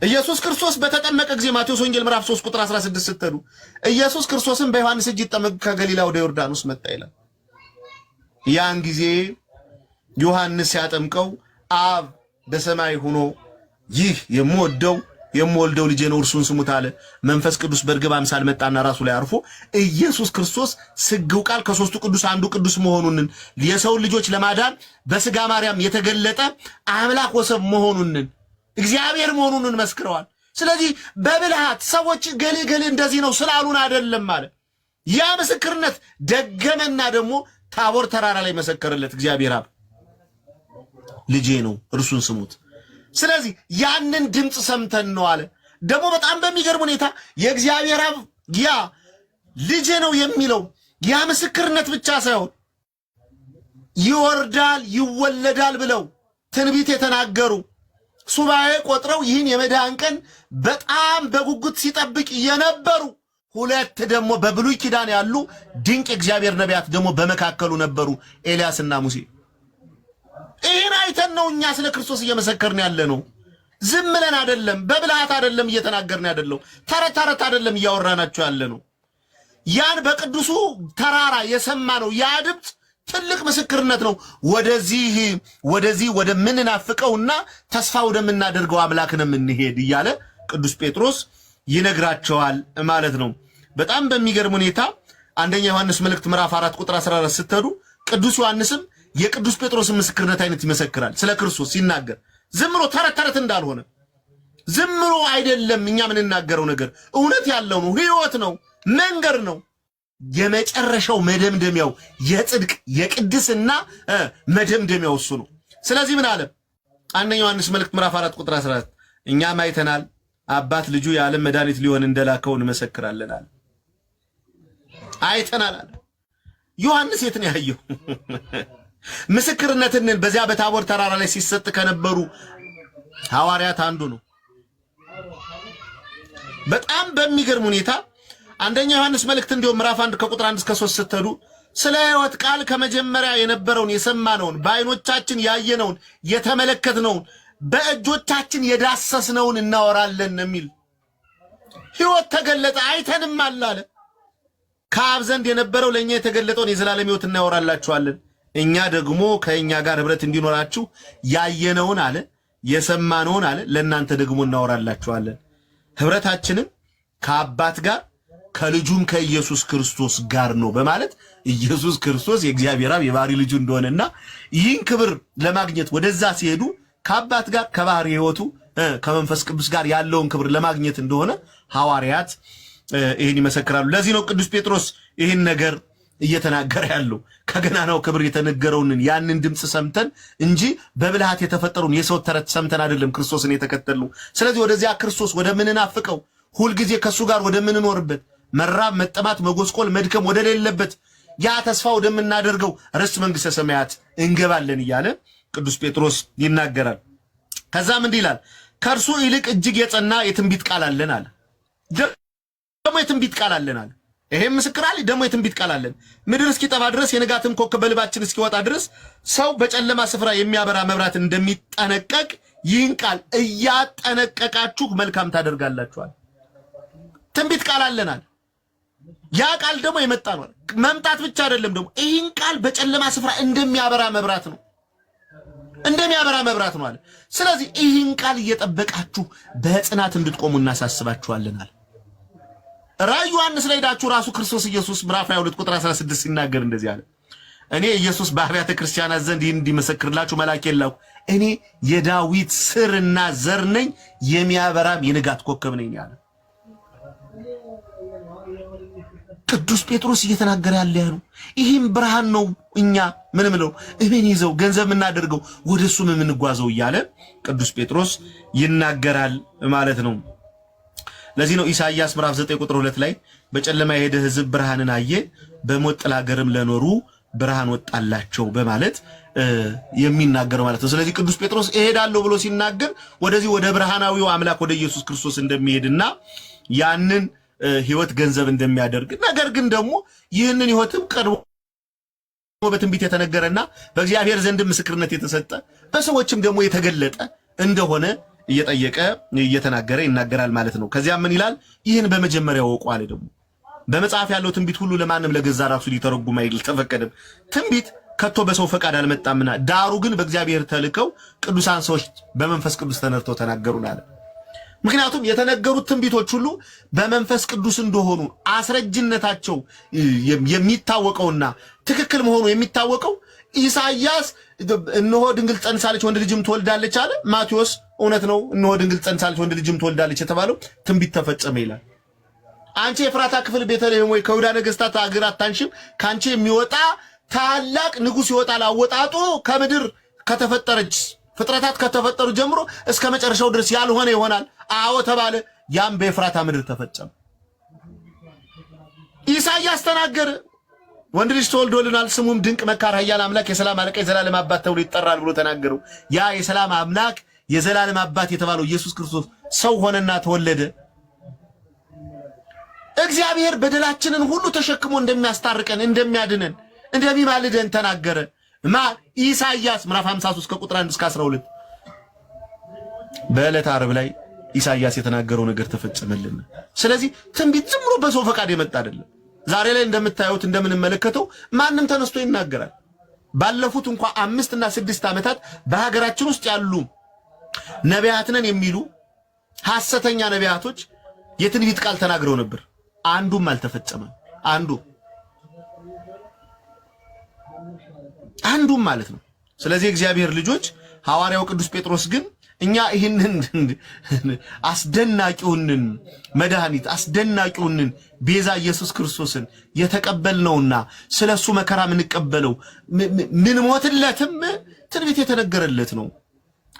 B: ኢየሱስ ክርስቶስ በተጠመቀ ጊዜ ማቴዎስ ወንጌል ምዕራፍ 3 ቁጥር 16 ስትሉ ኢየሱስ ክርስቶስን በዮሐንስ እጅ ይጠመቅ ከገሊላ ወደ ዮርዳኖስ መጣ ይላል። ያን ጊዜ ዮሐንስ ሲያጠምቀው አብ በሰማይ ሆኖ ይህ የምወልደው ልጄ ነው እርሱን ስሙት አለ። መንፈስ ቅዱስ በርግብ አምሳል መጣና ራሱ ላይ አርፎ ኢየሱስ ክርስቶስ ስግው ቃል ከሶስቱ ቅዱስ አንዱ ቅዱስ መሆኑን የሰው ልጆች ለማዳን በስጋ ማርያም የተገለጠ አምላክ ወሰብ መሆኑን እግዚአብሔር መሆኑን መስክረዋል። ስለዚህ በብልሃት ሰዎች ገሌ ገሌ እንደዚህ ነው ስላሉን አይደለም ማለት ያ ምስክርነት ደገመና ደግሞ ታቦር ተራራ ላይ መሰከረለት እግዚአብሔር አብ ልጄ ነው እርሱን ስሙት። ስለዚህ ያንን ድምጽ ሰምተን ነው አለ። ደግሞ በጣም በሚገርም ሁኔታ የእግዚአብሔር አብ ያ ልጄ ነው የሚለው ያ ምስክርነት ብቻ ሳይሆን ይወርዳል ይወለዳል ብለው ትንቢት የተናገሩ ሱባኤ ቆጥረው ይህን የመዳን ቀን በጣም በጉጉት ሲጠብቅ የነበሩ ሁለት ደግሞ በብሉይ ኪዳን ያሉ ድንቅ እግዚአብሔር ነቢያት ደግሞ በመካከሉ ነበሩ፣ ኤልያስና ሙሴ። ይህን አይተን ነው እኛ ስለ ክርስቶስ እየመሰከርን ያለ ነው። ዝም ብለን አይደለም፣ በብልሃት አይደለም እየተናገርን ያደለው፣ ተረት አይደለም እያወራናቸው ያለ ነው። ያን በቅዱሱ ተራራ የሰማነው ያ ድምፅ ትልቅ ምስክርነት ነው። ወደዚህ ወደምንናፍቀውና ተስፋ ወደምናደርገው አምላክ ነው የምንሄድ እያለ ቅዱስ ጴጥሮስ ይነግራቸዋል ማለት ነው። በጣም በሚገርም ሁኔታ አንደኛ ዮሐንስ መልእክት ምዕራፍ 4 ቁጥር 14 ስትሄዱ ቅዱስ ዮሐንስም የቅዱስ ጴጥሮስን ምስክርነት አይነት ይመሰክራል ስለ ክርስቶስ ሲናገር። ዝም ብሎ ተረት እንዳልሆነ ዝም ብሎ አይደለም እኛ የምንናገረው ነገር እውነት ያለው ነው፣ ሕይወት ነው፣ መንገድ ነው። የመጨረሻው መደምደሚያው የጽድቅ የቅድስና መደምደሚያው እሱ ነው። ስለዚህ ምን አለ አንደኛ ዮሐንስ መልእክት ምዕራፍ 4 ቁጥር 14 እኛም አይተናል አባት ልጁ የዓለም መድኃኒት ሊሆን እንደላከው እንመሰክራለን አለ። አይተናል አለ ዮሐንስ። የት ነው ያየው? ምስክርነትን በዚያ በታቦር ተራራ ላይ ሲሰጥ ከነበሩ ሐዋርያት አንዱ ነው። በጣም በሚገርም ሁኔታ አንደኛ ዮሐንስ መልእክት እንዲሁም ምዕራፍ 1 ከቁጥር 1 እስከ 3 ስትሄዱ ስለ ሕይወት ቃል ከመጀመሪያ የነበረውን የሰማነውን በዓይኖቻችን ያየነውን የተመለከትነውን በእጆቻችን የዳሰስነውን እናወራለን የሚል ሕይወት ተገለጠ አይተንም አለ። ከአብ ዘንድ የነበረው ለእኛ የተገለጠውን የዘላለም ሕይወት እናወራላችኋለን። እኛ ደግሞ ከእኛ ጋር ኅብረት እንዲኖራችሁ ያየነውን አለ የሰማነውን አለ ለእናንተ ደግሞ እናወራላችኋለን። ኅብረታችንም ከአባት ጋር ከልጁም ከኢየሱስ ክርስቶስ ጋር ነው በማለት ኢየሱስ ክርስቶስ የእግዚአብሔር አብ የባህሪ ልጁ እንደሆነና ይህን ክብር ለማግኘት ወደዛ ሲሄዱ ከአባት ጋር ከባህሪ ሕይወቱ ከመንፈስ ቅዱስ ጋር ያለውን ክብር ለማግኘት እንደሆነ ሐዋርያት ይህን ይመሰክራሉ። ለዚህ ነው ቅዱስ ጴጥሮስ ይህን ነገር እየተናገረ ያለው ከገናናው ክብር የተነገረውን ያንን ድምጽ ሰምተን እንጂ በብልሃት የተፈጠሩን የሰው ተረት ሰምተን አይደለም ክርስቶስን የተከተልነው። ስለዚህ ወደዚያ ክርስቶስ ወደምንናፍቀው ሁልጊዜ ከሱ ጋር ወደምንኖርበት መራብ መጠማት መጎስቆል መድከም ወደሌለበት ያ ተስፋ ወደምናደርገው ርስት መንግሥተ ሰማያት እንገባለን እያለ ቅዱስ ጴጥሮስ ይናገራል። ከዛም እንዲህ ይላል ከእርሱ ይልቅ እጅግ የጸና የትንቢት ቃል አለን አለ። ደግሞ የትንቢት ቃል አለን አለ። ይሄም ምስክር አለ። ደግሞ የትንቢት ቃል አለን። ምድር እስኪጠባ ድረስ የንጋትም ኮከብ በልባችን እስኪወጣ ድረስ ሰው በጨለማ ስፍራ የሚያበራ መብራት እንደሚጠነቀቅ ይህን ቃል እያጠነቀቃችሁ መልካም ታደርጋላችኋል። ትንቢት ቃል አለን አለ። ያ ቃል ደግሞ የመጣ ነው። መምጣት ብቻ አይደለም፣ ደግሞ ይህን ቃል በጨለማ ስፍራ እንደሚያበራ መብራት ነው፣ እንደሚያበራ መብራት ነው አለ። ስለዚህ ይህን ቃል እየጠበቃችሁ በጽናት እንድትቆሙ እናሳስባችኋለን አለ። ራእይ ዮሐንስ ላይ ሄዳችሁ ራሱ ክርስቶስ ኢየሱስ ምዕራፍ 22 ቁጥር 16 ሲናገር እንደዚህ አለ እኔ ኢየሱስ በአብያተ ክርስቲያናት ዘንድ ይህን እንዲመሰክርላችሁ መልአኬን ላኩ። እኔ የዳዊት ስርና ዘር ነኝ፣ የሚያበራም የንጋት ኮከብ ነኝ አለ። ቅዱስ ጴጥሮስ እየተናገረ ያለ ያለው ይህም ብርሃን ነው። እኛ ምን ምለው እቤን ይዘው ገንዘብ እናደርገው ወደሱም የምንጓዘው እያለ ቅዱስ ጴጥሮስ ይናገራል ማለት ነው። ለዚህ ነው ኢሳይያስ ምዕራፍ 9 ቁጥር 2 ላይ በጨለማ የሄደ ሕዝብ ብርሃንን አየ፣ በሞት ጥላ አገርም ለኖሩ ብርሃን ወጣላቸው በማለት የሚናገረው ማለት ነው። ስለዚህ ቅዱስ ጴጥሮስ እሄዳለሁ ብሎ ሲናገር ወደዚህ ወደ ብርሃናዊው አምላክ ወደ ኢየሱስ ክርስቶስ እንደሚሄድና ያንን ሕይወት ገንዘብ እንደሚያደርግ ነገር ግን ደግሞ ይህንን ሕይወትም ቀድሞ በትንቢት የተነገረና በእግዚአብሔር ዘንድ ምስክርነት የተሰጠ በሰዎችም ደግሞ የተገለጠ እንደሆነ እየጠየቀ እየተናገረ ይናገራል ማለት ነው። ከዚያም ምን ይላል? ይህን በመጀመሪያው ወቁ አለ። ደግሞ በመጽሐፍ ያለው ትንቢት ሁሉ ለማንም ለገዛ ራሱ ሊተረጉም አይተፈቀደም። ትንቢት ከቶ በሰው ፈቃድ አልመጣምና ዳሩ ግን በእግዚአብሔር ተልከው ቅዱሳን ሰዎች በመንፈስ ቅዱስ ተነርተው ተናገሩን አለ። ምክንያቱም የተነገሩት ትንቢቶች ሁሉ በመንፈስ ቅዱስ እንደሆኑ አስረጅነታቸው የሚታወቀውና ትክክል መሆኑ የሚታወቀው ኢሳይያስ እነሆ ድንግል ጸንሳለች ወንድ ልጅም ትወልዳለች አለ። ማቴዎስ እውነት ነው እነሆ ድንግል ጸንሳለች ወንድ ልጅም ትወልዳለች የተባለው ትንቢት ተፈጸመ ይላል። አንቺ የፍራታ ክፍል ቤተልሔም ወይ ከይሁዳ ነገሥታት አገር አታንሽም፣ ካንቺ የሚወጣ ታላቅ ንጉሥ ይወጣል። አወጣጡ ከምድር ከተፈጠረች ፍጥረታት ከተፈጠሩ ጀምሮ እስከ መጨረሻው ድረስ ያልሆነ ይሆናል። አዎ ተባለ። ያም በኤፍራታ ምድር ተፈጸመ። ኢሳይያስ ተናገረ። ወንድ ልጅ ተወልዶልናል፣ ስሙም ድንቅ መካር፣ ኃያል አምላክ፣ የሰላም አለቃ፣ የዘላለም አባት ተብሎ ይጠራል ብሎ ተናገረው። ያ የሰላም አምላክ የዘላለም አባት የተባለው ኢየሱስ ክርስቶስ ሰው ሆነና ተወለደ። እግዚአብሔር በደላችንን ሁሉ ተሸክሞ እንደሚያስታርቀን እንደሚያድነን እንደሚማልደን ተናገረ። ኢሳይያስ ምዕራፍ 53 ከቁጥር 1 እስከ 12 በዕለተ ዓርብ ላይ ኢሳይያስ የተናገረው ነገር ተፈጸመልን። ስለዚህ ትንቢት ዝም ብሎ በሰው ፈቃድ የመጣ አይደለም። ዛሬ ላይ እንደምታዩት እንደምንመለከተው ማንም ተነስቶ ይናገራል። ባለፉት እንኳን 5 እና 6 ዓመታት በሀገራችን ውስጥ ያሉ ነቢያት ነን የሚሉ ሐሰተኛ ነቢያቶች የትንቢት ቃል ተናግረው ነበር። አንዱም አልተፈጸመም። አንዱም ማለት ነው። ስለዚህ እግዚአብሔር ልጆች ሐዋርያው ቅዱስ ጴጥሮስ ግን እኛ ይህንን አስደናቂውን መድኃኒት አስደናቂውን ቤዛ ኢየሱስ ክርስቶስን የተቀበልነውና ስለሱ መከራ ምንቀበለው ምን ሞትለትም ትንቢት የተነገረለት ነው።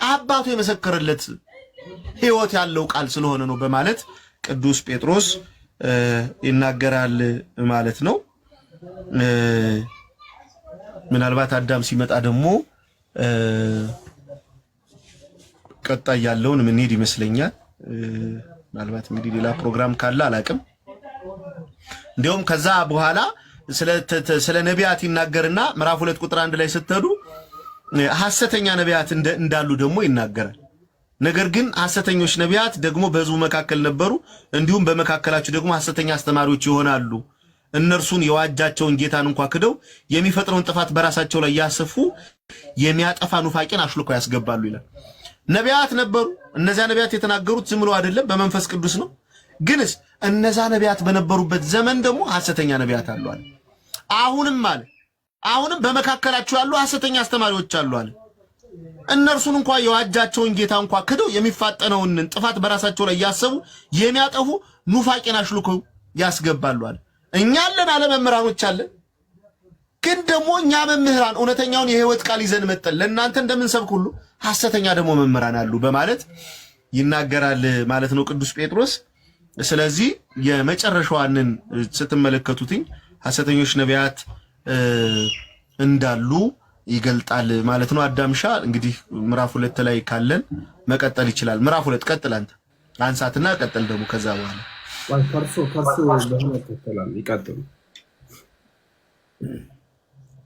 B: አባቱ የመሰከረለት ሕይወት ያለው ቃል ስለሆነ ነው በማለት ቅዱስ ጴጥሮስ ይናገራል ማለት ነው። ምናልባት አዳም ሲመጣ ደግሞ ቀጣይ ያለውን ምን ሄድ ይመስለኛል። ምናልባት እንግዲህ ሌላ ፕሮግራም ካለ አላቅም። እንዲያውም ከዛ በኋላ ስለ ነቢያት ይናገርና ምዕራፍ 2 ቁጥር 1 ላይ ስትሄዱ ሐሰተኛ ነቢያት እንዳሉ ደግሞ ይናገራል። ነገር ግን ሐሰተኞች ነቢያት ደግሞ በሕዝቡ መካከል ነበሩ፣ እንዲሁም በመካከላቸው ደግሞ ሐሰተኛ አስተማሪዎች ይሆናሉ። እነርሱን የዋጃቸውን ጌታን እንኳን ክደው የሚፈጥረውን ጥፋት በራሳቸው ላይ ያሰፉ የሚያጠፋ ኑፋቄን አሽልኮ ያስገባሉ ይላል። ነቢያት ነበሩ። እነዚያ ነቢያት የተናገሩት ዝም ብሎ አይደለም፣ በመንፈስ ቅዱስ ነው። ግንስ እነዛ ነቢያት በነበሩበት ዘመን ደግሞ ሐሰተኛ ነቢያት አሉ አለ። አሁንም በመካከላቸው ያሉ ሐሰተኛ አስተማሪዎች አሉ አለ። እነርሱን እንኳን የዋጃቸውን ጌታ እንኳን ክደው የሚፋጠነውን ጥፋት በራሳቸው ላይ ያሰቡ የሚያጠፉ ኑፋቄን አሽልኮ ያስገባሉ አለ። እኛ አለን አለ፣ መምህራኖች አለን። ግን ደግሞ እኛ መምህራን እውነተኛውን የሕይወት ቃል ይዘን መጠን ለእናንተ እንደምንሰብክ ሁሉ ሐሰተኛ ደግሞ መምህራን አሉ በማለት ይናገራል ማለት ነው ቅዱስ ጴጥሮስ። ስለዚህ የመጨረሻዋንን ስትመለከቱትኝ ሐሰተኞች ነቢያት እንዳሉ ይገልጣል ማለት ነው። አዳምሻ እንግዲህ ምዕራፍ 2 ላይ ካለን መቀጠል ይችላል። ምዕራፍ 2 ቀጥል፣ አንተ አንሳትና ቀጥል ደግሞ ከዛ በኋላ
A: ከርሶ ለሆነ ተከታተላል ይቀጥሉ።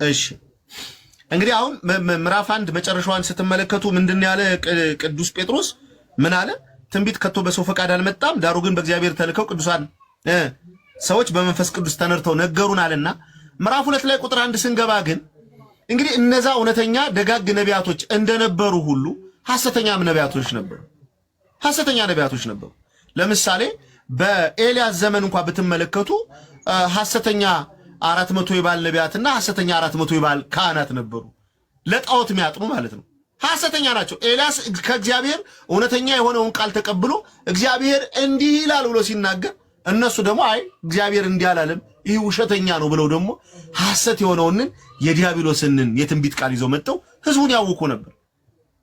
B: እሺ እንግዲህ አሁን ምዕራፍ 1 መጨረሻዋን ስትመለከቱ ምንድን ያለ ቅዱስ ጴጥሮስ ምን አለ? ትንቢት ከቶ በሰው ፈቃድ አልመጣም፣ ዳሩ ግን በእግዚአብሔር ተልከው ቅዱሳን ሰዎች በመንፈስ ቅዱስ ተነርተው ነገሩን አለና ምዕራፍ 2 ላይ ቁጥር 1 ስንገባ ግን እንግዲህ እነዛ እውነተኛ ደጋግ ነቢያቶች እንደነበሩ ሁሉ ሐሰተኛ ነቢያቶች ነበሩ። ለምሳሌ በኤልያስ ዘመን እንኳን ብትመለከቱ ሐሰተኛ 400 የባል ነቢያትና ሐሰተኛ 400 የባል ካህናት ነበሩ። ለጣዖት የሚያጥኑ ማለት ነው። ሐሰተኛ ናቸው። ኤልያስ ከእግዚአብሔር እውነተኛ የሆነውን ቃል ተቀብሎ እግዚአብሔር እንዲህ ይላል ብሎ ሲናገር እነሱ ደግሞ አይ እግዚአብሔር እንዲህ አላለም ይህ ውሸተኛ ነው ብለው ደግሞ ሐሰት የሆነውን የዲያብሎስን የትንቢት ቃል ይዘው መጥተው ሕዝቡን ያውኩ ነበር።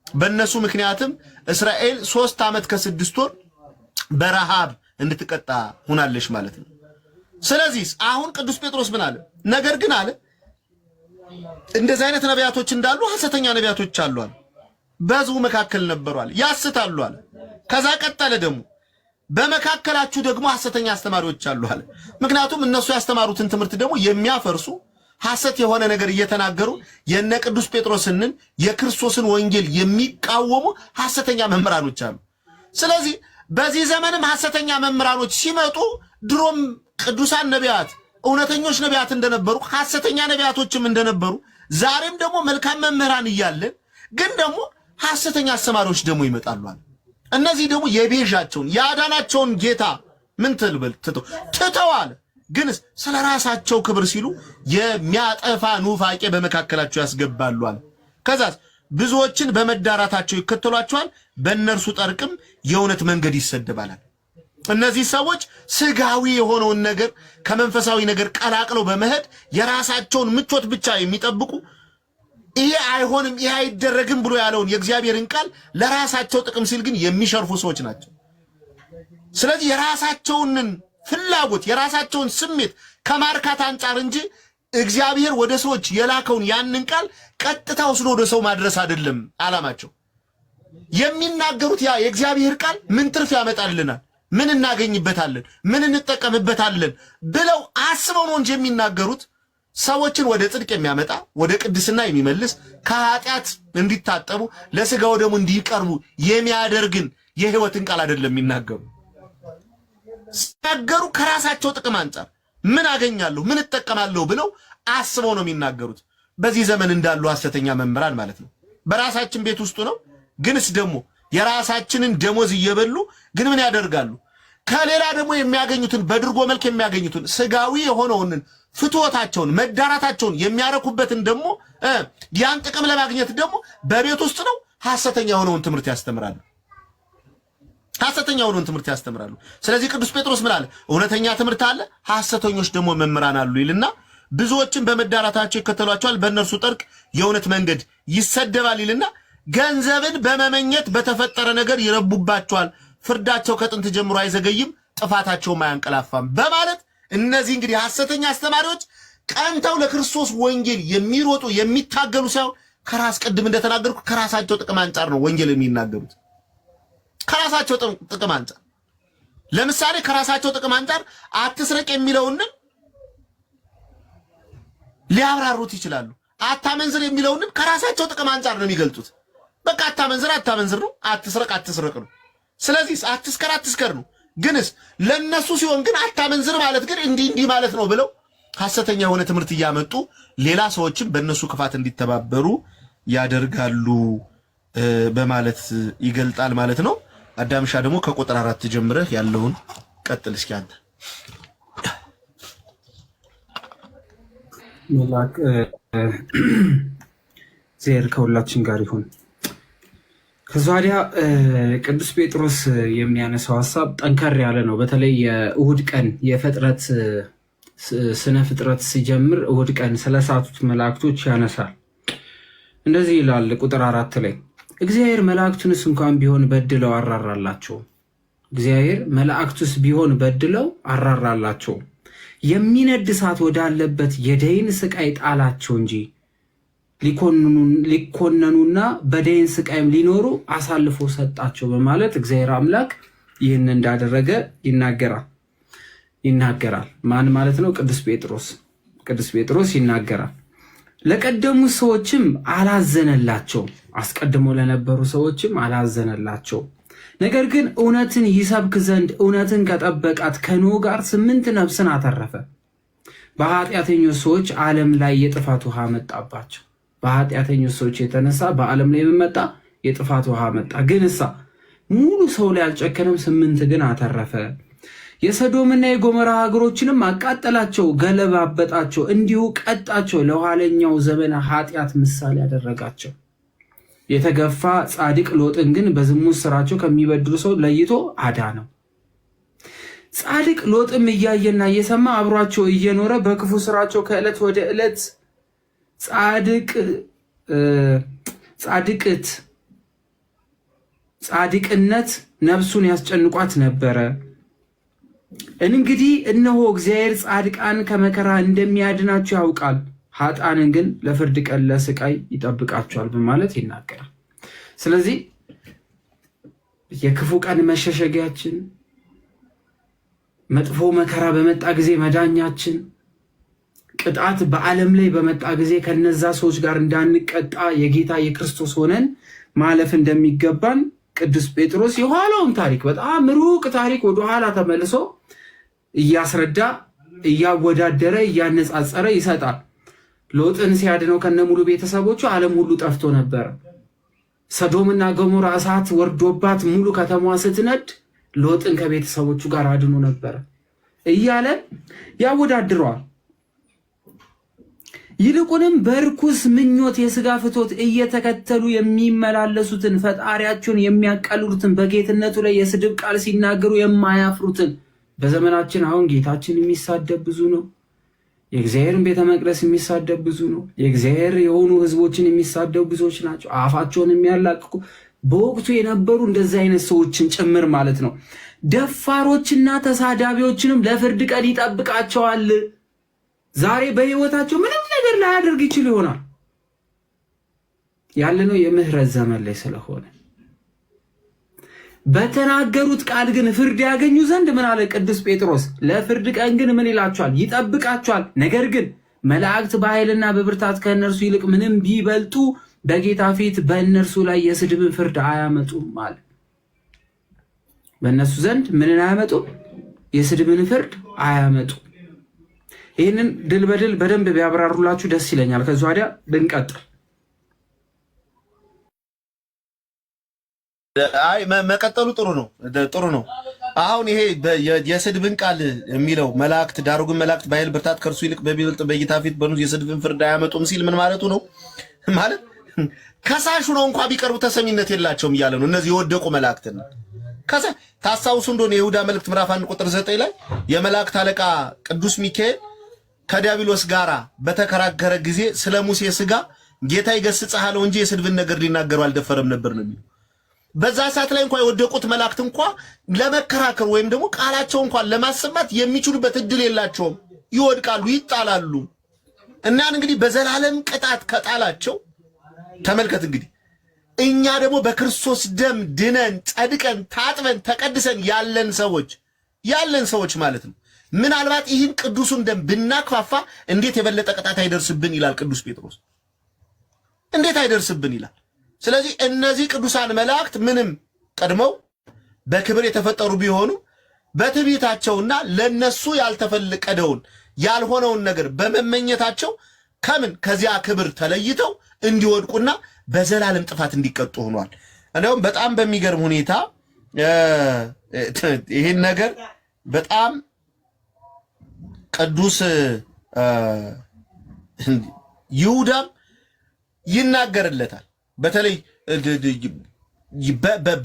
B: በእነሱ ምክንያትም እስራኤል 3 ዓመት ከ6 ወር በረሃብ እንድትቀጣ ሆናለች ማለት ነው። ስለዚህ አሁን ቅዱስ ጴጥሮስ ምን አለ? ነገር ግን አለ እንደዚህ አይነት ነቢያቶች እንዳሉ ሐሰተኛ ነቢያቶች አሉ አለ። በሕዝቡ መካከል ነበሩ አለ፣ ያስታሉ አለ። ከዛ ቀጠለ ደግሞ በመካከላችሁ ደግሞ ሐሰተኛ አስተማሪዎች አሉ አለ። ምክንያቱም እነሱ ያስተማሩትን ትምህርት ደግሞ የሚያፈርሱ ሐሰት የሆነ ነገር እየተናገሩ የነ ቅዱስ ጴጥሮስን የክርስቶስን ወንጌል የሚቃወሙ ሐሰተኛ መምህራኖች አሉ። ስለዚህ በዚህ ዘመንም ሐሰተኛ መምህራኖች ሲመጡ ድሮም ቅዱሳን ነቢያት እውነተኞች ነቢያት እንደነበሩ ሐሰተኛ ነቢያቶችም እንደነበሩ ዛሬም ደግሞ መልካም መምህራን እያለን ግን ደግሞ ሐሰተኛ አስተማሪዎች ደግሞ ይመጣሉ አለ። እነዚህ ደግሞ የቤዣቸውን ያዳናቸውን ጌታ ምን ትልበል ትተዋል። ግን ስለራሳቸው ክብር ሲሉ የሚያጠፋ ኑፋቄ በመካከላቸው ያስገባሉአል። ከዛስ ብዙዎችን በመዳራታቸው ይከተሏቸዋል፣ በእነርሱ ጠርቅም የእውነት መንገድ ይሰደባል። እነዚህ ሰዎች ስጋዊ የሆነውን ነገር ከመንፈሳዊ ነገር ቀላቅለው በመሄድ የራሳቸውን ምቾት ብቻ የሚጠብቁ ይሄ አይሆንም ይሄ አይደረግም ብሎ ያለውን የእግዚአብሔርን ቃል ለራሳቸው ጥቅም ሲል ግን የሚሸርፉ ሰዎች ናቸው። ስለዚህ የራሳቸውን ፍላጎት የራሳቸውን ስሜት ከማርካት አንጻር እንጂ እግዚአብሔር ወደ ሰዎች የላከውን ያንን ቃል ቀጥታ ወስዶ ወደ ሰው ማድረስ አይደለም ዓላማቸው። የሚናገሩት ያ የእግዚአብሔር ቃል ምን ትርፍ ያመጣልናል፣ ምን እናገኝበታለን፣ ምን እንጠቀምበታለን ብለው አስበው ነው እንጂ የሚናገሩት ሰዎችን ወደ ጽድቅ የሚያመጣ ወደ ቅድስና የሚመልስ ከኃጢአት እንዲታጠቡ ለስጋው ደሙ እንዲቀርቡ የሚያደርግን የሕይወትን ቃል አይደለም የሚናገሩ። ሲናገሩ ከራሳቸው ጥቅም አንጻር ምን አገኛለሁ ምን እጠቀማለሁ ብለው አስበው ነው የሚናገሩት። በዚህ ዘመን እንዳሉ ሐሰተኛ መምህራን ማለት ነው። በራሳችን ቤት ውስጥ ነው፣ ግንስ ደግሞ የራሳችንን ደሞዝ እየበሉ ግን ምን ያደርጋሉ? ከሌላ ደግሞ የሚያገኙትን በድርጎ መልክ የሚያገኙትን ስጋዊ የሆነውን ፍትወታቸውን መዳራታቸውን የሚያረኩበትን ደግሞ ያን ጥቅም ለማግኘት ደግሞ በቤት ውስጥ ነው ሐሰተኛ የሆነውን ትምህርት ያስተምራሉ። ሐሰተኛ የሆነውን ትምህርት ያስተምራሉ። ስለዚህ ቅዱስ ጴጥሮስ ምን አለ? እውነተኛ ትምህርት አለ፣ ሐሰተኞች ደግሞ መምህራን አሉ ይልና ብዙዎችን በመዳራታቸው ይከተሏቸዋል፣ በእነርሱ ጠርቅ የእውነት መንገድ ይሰደባል ይልና ገንዘብን በመመኘት በተፈጠረ ነገር ይረቡባቸዋል፣ ፍርዳቸው ከጥንት ጀምሮ አይዘገይም፣ ጥፋታቸውም አያንቀላፋም በማለት እነዚህ እንግዲህ ሐሰተኛ አስተማሪዎች ቀንተው ለክርስቶስ ወንጌል የሚሮጡ የሚታገሉ ሳይሆን ከራስ ቅድም እንደተናገርኩ ከራሳቸው ጥቅም አንጻር ነው ወንጌል የሚናገሩት። ከራሳቸው ጥቅም አንጻር ለምሳሌ ከራሳቸው ጥቅም አንጻር አትስረቅ የሚለውን ሊያብራሩት ይችላሉ። አታመንዝር የሚለውን ከራሳቸው ጥቅም አንጻር ነው የሚገልጹት። በቃ አታመንዝር ነው፣ አትስረቅ ነው። ስለዚህ አትስከር ነው። ግንስ ለነሱ ሲሆን ግን አታመንዝር ማለት ግን እንዲህ ማለት ነው ብለው ሐሰተኛ የሆነ ትምህርት እያመጡ ሌላ ሰዎችም በእነሱ ክፋት እንዲተባበሩ ያደርጋሉ በማለት ይገልጣል ማለት ነው። አዳምሻ ደግሞ ከቁጥር 4 ጀምረህ ያለውን ቀጥል እስኪ አንተ።
A: መልአክ ዜር ከሁላችን ጋር ይሁን። ከዛዲያ ቅዱስ ጴጥሮስ የሚያነሳው ሐሳብ ጠንከር ያለ ነው። በተለይ የእሁድ ቀን የፍጥረት ስነ ፍጥረት ሲጀምር እሁድ ቀን ስለሳቱት መላእክቶች ያነሳል። እንደዚህ ይላል ቁጥር 4 ላይ እግዚአብሔር መላእክቱንስ እንኳን ቢሆን በድለው አራራላቸው። እግዚአብሔር መላእክቱስ ቢሆን በድለው አራራላቸው፣ የሚነድ እሳት ወዳለበት የደይን ስቃይ ጣላቸው እንጂ ሊኮነኑና በደይን ስቃይም ሊኖሩ አሳልፎ ሰጣቸው በማለት እግዚአብሔር አምላክ ይህን እንዳደረገ ይናገራል። ማን ማለት ነው? ቅዱስ ጴጥሮስ ይናገራል። ለቀደሙ ሰዎችም አላዘነላቸው፣ አስቀድሞ ለነበሩ ሰዎችም አላዘነላቸው። ነገር ግን እውነትን ይሰብክ ዘንድ እውነትን ከጠበቃት ከኖህ ጋር 8 ነፍስን አተረፈ። በኃጢአተኞች ሰዎች ዓለም ላይ የጥፋት ውሃ መጣባቸው። በኃጢአተኞች ሰዎች የተነሳ በዓለም ላይ መጣ የጥፋት ውሃ መጣ። ግን ሙሉ ሰው ላይ አልጨከነም፣ 8 ግን አተረፈ። የሰዶምና የጎሞራ ሀገሮችንም አቃጠላቸው፣ ገለባበጣቸው፣ እንዲሁ ቀጣቸው። ለኋለኛው ዘመን ኃጢአት ምሳሌ ያደረጋቸው። የተገፋ ጻድቅ ሎጥን ግን በዝሙት ስራቸው ከሚበድሉ ሰው ለይቶ አዳነው። ጻድቅ ሎጥም እያየና እየሰማ አብሯቸው እየኖረ በክፉ ስራቸው ከዕለት ወደ ዕለት ጻድቅነት ነፍሱን ያስጨንቋት ነበረ። እንግዲህ እነሆ እግዚአብሔር ጻድቃን ከመከራ እንደሚያድናቸው ያውቃል፣ ኃጥአንን ግን ለፍርድ ቀን ለስቃይ ይጠብቃቸዋል በማለት ይናገራል። ስለዚህ የክፉ ቀን መሸሸጊያችን፣ መጥፎ መከራ በመጣ ጊዜ መዳኛችን፣ ቅጣት በዓለም ላይ በመጣ ጊዜ ከነዛ ሰዎች ጋር እንዳንቀጣ የጌታ የክርስቶስ ሆነን ማለፍ እንደሚገባን ቅዱስ ጴጥሮስ የኋላውን ታሪክ በጣም ሩቅ ታሪክ ወደኋላ ተመልሶ እያስረዳ እያወዳደረ እያነጻጸረ ይሰጣል። ሎጥን ሲያድነው ከነሙሉ ቤተሰቦቹ ዓለም ሁሉ ጠፍቶ ነበር። ሰዶምና ገሞራ እሳት ወርዶባት ሙሉ ከተማዋ ስትነድ ሎጥን ከቤተሰቦቹ ጋር አድኖ ነበር። እያለ ያወዳድረዋል። ይልቁንም በርኩስ ምኞት የሥጋ ፍቶት እየተከተሉ የሚመላለሱትን ፈጣሪያቸውን የሚያቀልሉትን በጌትነቱ ላይ የስድብ ቃል ሲናገሩ የማያፍሩትን። በዘመናችን አሁን ጌታችን የሚሳደብ ብዙ ነው። የእግዚአብሔርን ቤተ መቅደስ የሚሳደብ ብዙ ነው። የእግዚአብሔር የሆኑ ህዝቦችን የሚሳደቡ ብዙዎች ናቸው። አፋቸውን የሚያላቅቁ በወቅቱ የነበሩ እንደዚህ አይነት ሰዎችን ጭምር ማለት ነው። ደፋሮችና ተሳዳቢዎችንም ለፍርድ ቀን ይጠብቃቸዋል። ዛሬ በህይወታቸው ምንም ነገር ላያደርግ ይችል ይሆናል። ያለነው የምህረት ዘመን ላይ ስለሆነ በተናገሩት ቃል ግን ፍርድ ያገኙ ዘንድ ምን አለ ቅዱስ ጴጥሮስ? ለፍርድ ቀን ግን ምን ይላቸዋል? ይጠብቃቸዋል። ነገር ግን መላእክት በኃይልና በብርታት ከእነርሱ ይልቅ ምንም ቢበልጡ በጌታ ፊት በእነርሱ ላይ የስድብን ፍርድ አያመጡም አለ። በእነሱ ዘንድ ምንን አያመጡም? የስድብን ፍርድ አያመጡም። ይህንን ድል በድል በደንብ ቢያብራሩላችሁ ደስ ይለኛል። ከዚ ወዲያ ብንቀጥል።
B: አይ መቀጠሉ ጥሩ ነው። አሁን ይሄ የስድብን ቃል የሚለው መላእክት ዳሩ ግን መላእክት በኃይል ብርታት ከእርሱ ይልቅ በሚበልጥ በጌታ ፊት በእነርሱ የስድብን ፍርድ አያመጡም ሲል ምን ማለቱ ነው? ማለት ከሳሹ ነው እንኳ ቢቀርቡ ተሰሚነት የላቸውም እያለ ነው። እነዚህ የወደቁ መላእክትን ታስታውሱ እንደሆነ የይሁዳ መልእክት ምዕራፍ 1 ቁጥር 9 ላይ የመላእክት አለቃ ቅዱስ ሚካኤል ከዲያብሎስ ጋር በተከራከረ ጊዜ ስለ ሙሴ ሥጋ ጌታ ይገሥጽህ አለው እንጂ የስድብን ነገር ሊናገሩ አልደፈረም ነበር ነው የሚለው። በዛ ሰዓት ላይ እንኳን የወደቁት መላእክት እንኳን ለመከራከር ወይም ደግሞ ቃላቸው እንኳን ለማሰማት የሚችሉበት እድል የላቸውም። ይወድቃሉ፣ ይጣላሉ። እና እንግዲህ በዘላለም ቅጣት ከጣላቸው ተመልከት እንግዲህ እኛ ደግሞ በክርስቶስ ደም ድነን ጸድቀን ታጥበን ተቀድሰን ያለን ሰዎች ማለት ነው። ምናልባት ይህን ቅዱሱን ደም ብናክፋፋ እንዴት የበለጠ ቅጣት አይደርስብን ይላል ቅዱስ ጴጥሮስ። እንዴት አይደርስብን ይላል። ስለዚህ እነዚህ ቅዱሳን መላእክት ምንም ቀድመው በክብር የተፈጠሩ ቢሆኑ በትዕቢታቸውና ለነሱ ያልተፈቀደውን ያልሆነውን ነገር በመመኘታቸው ከዚያ ክብር ተለይተው እንዲወድቁና በዘላለም ጥፋት እንዲቀጡ ሆኗል። እንደውም በጣም በሚገርም ሁኔታ ይህን ነገር በጣም ቅዱስ ይሁዳም ይናገርለታል። በተለይ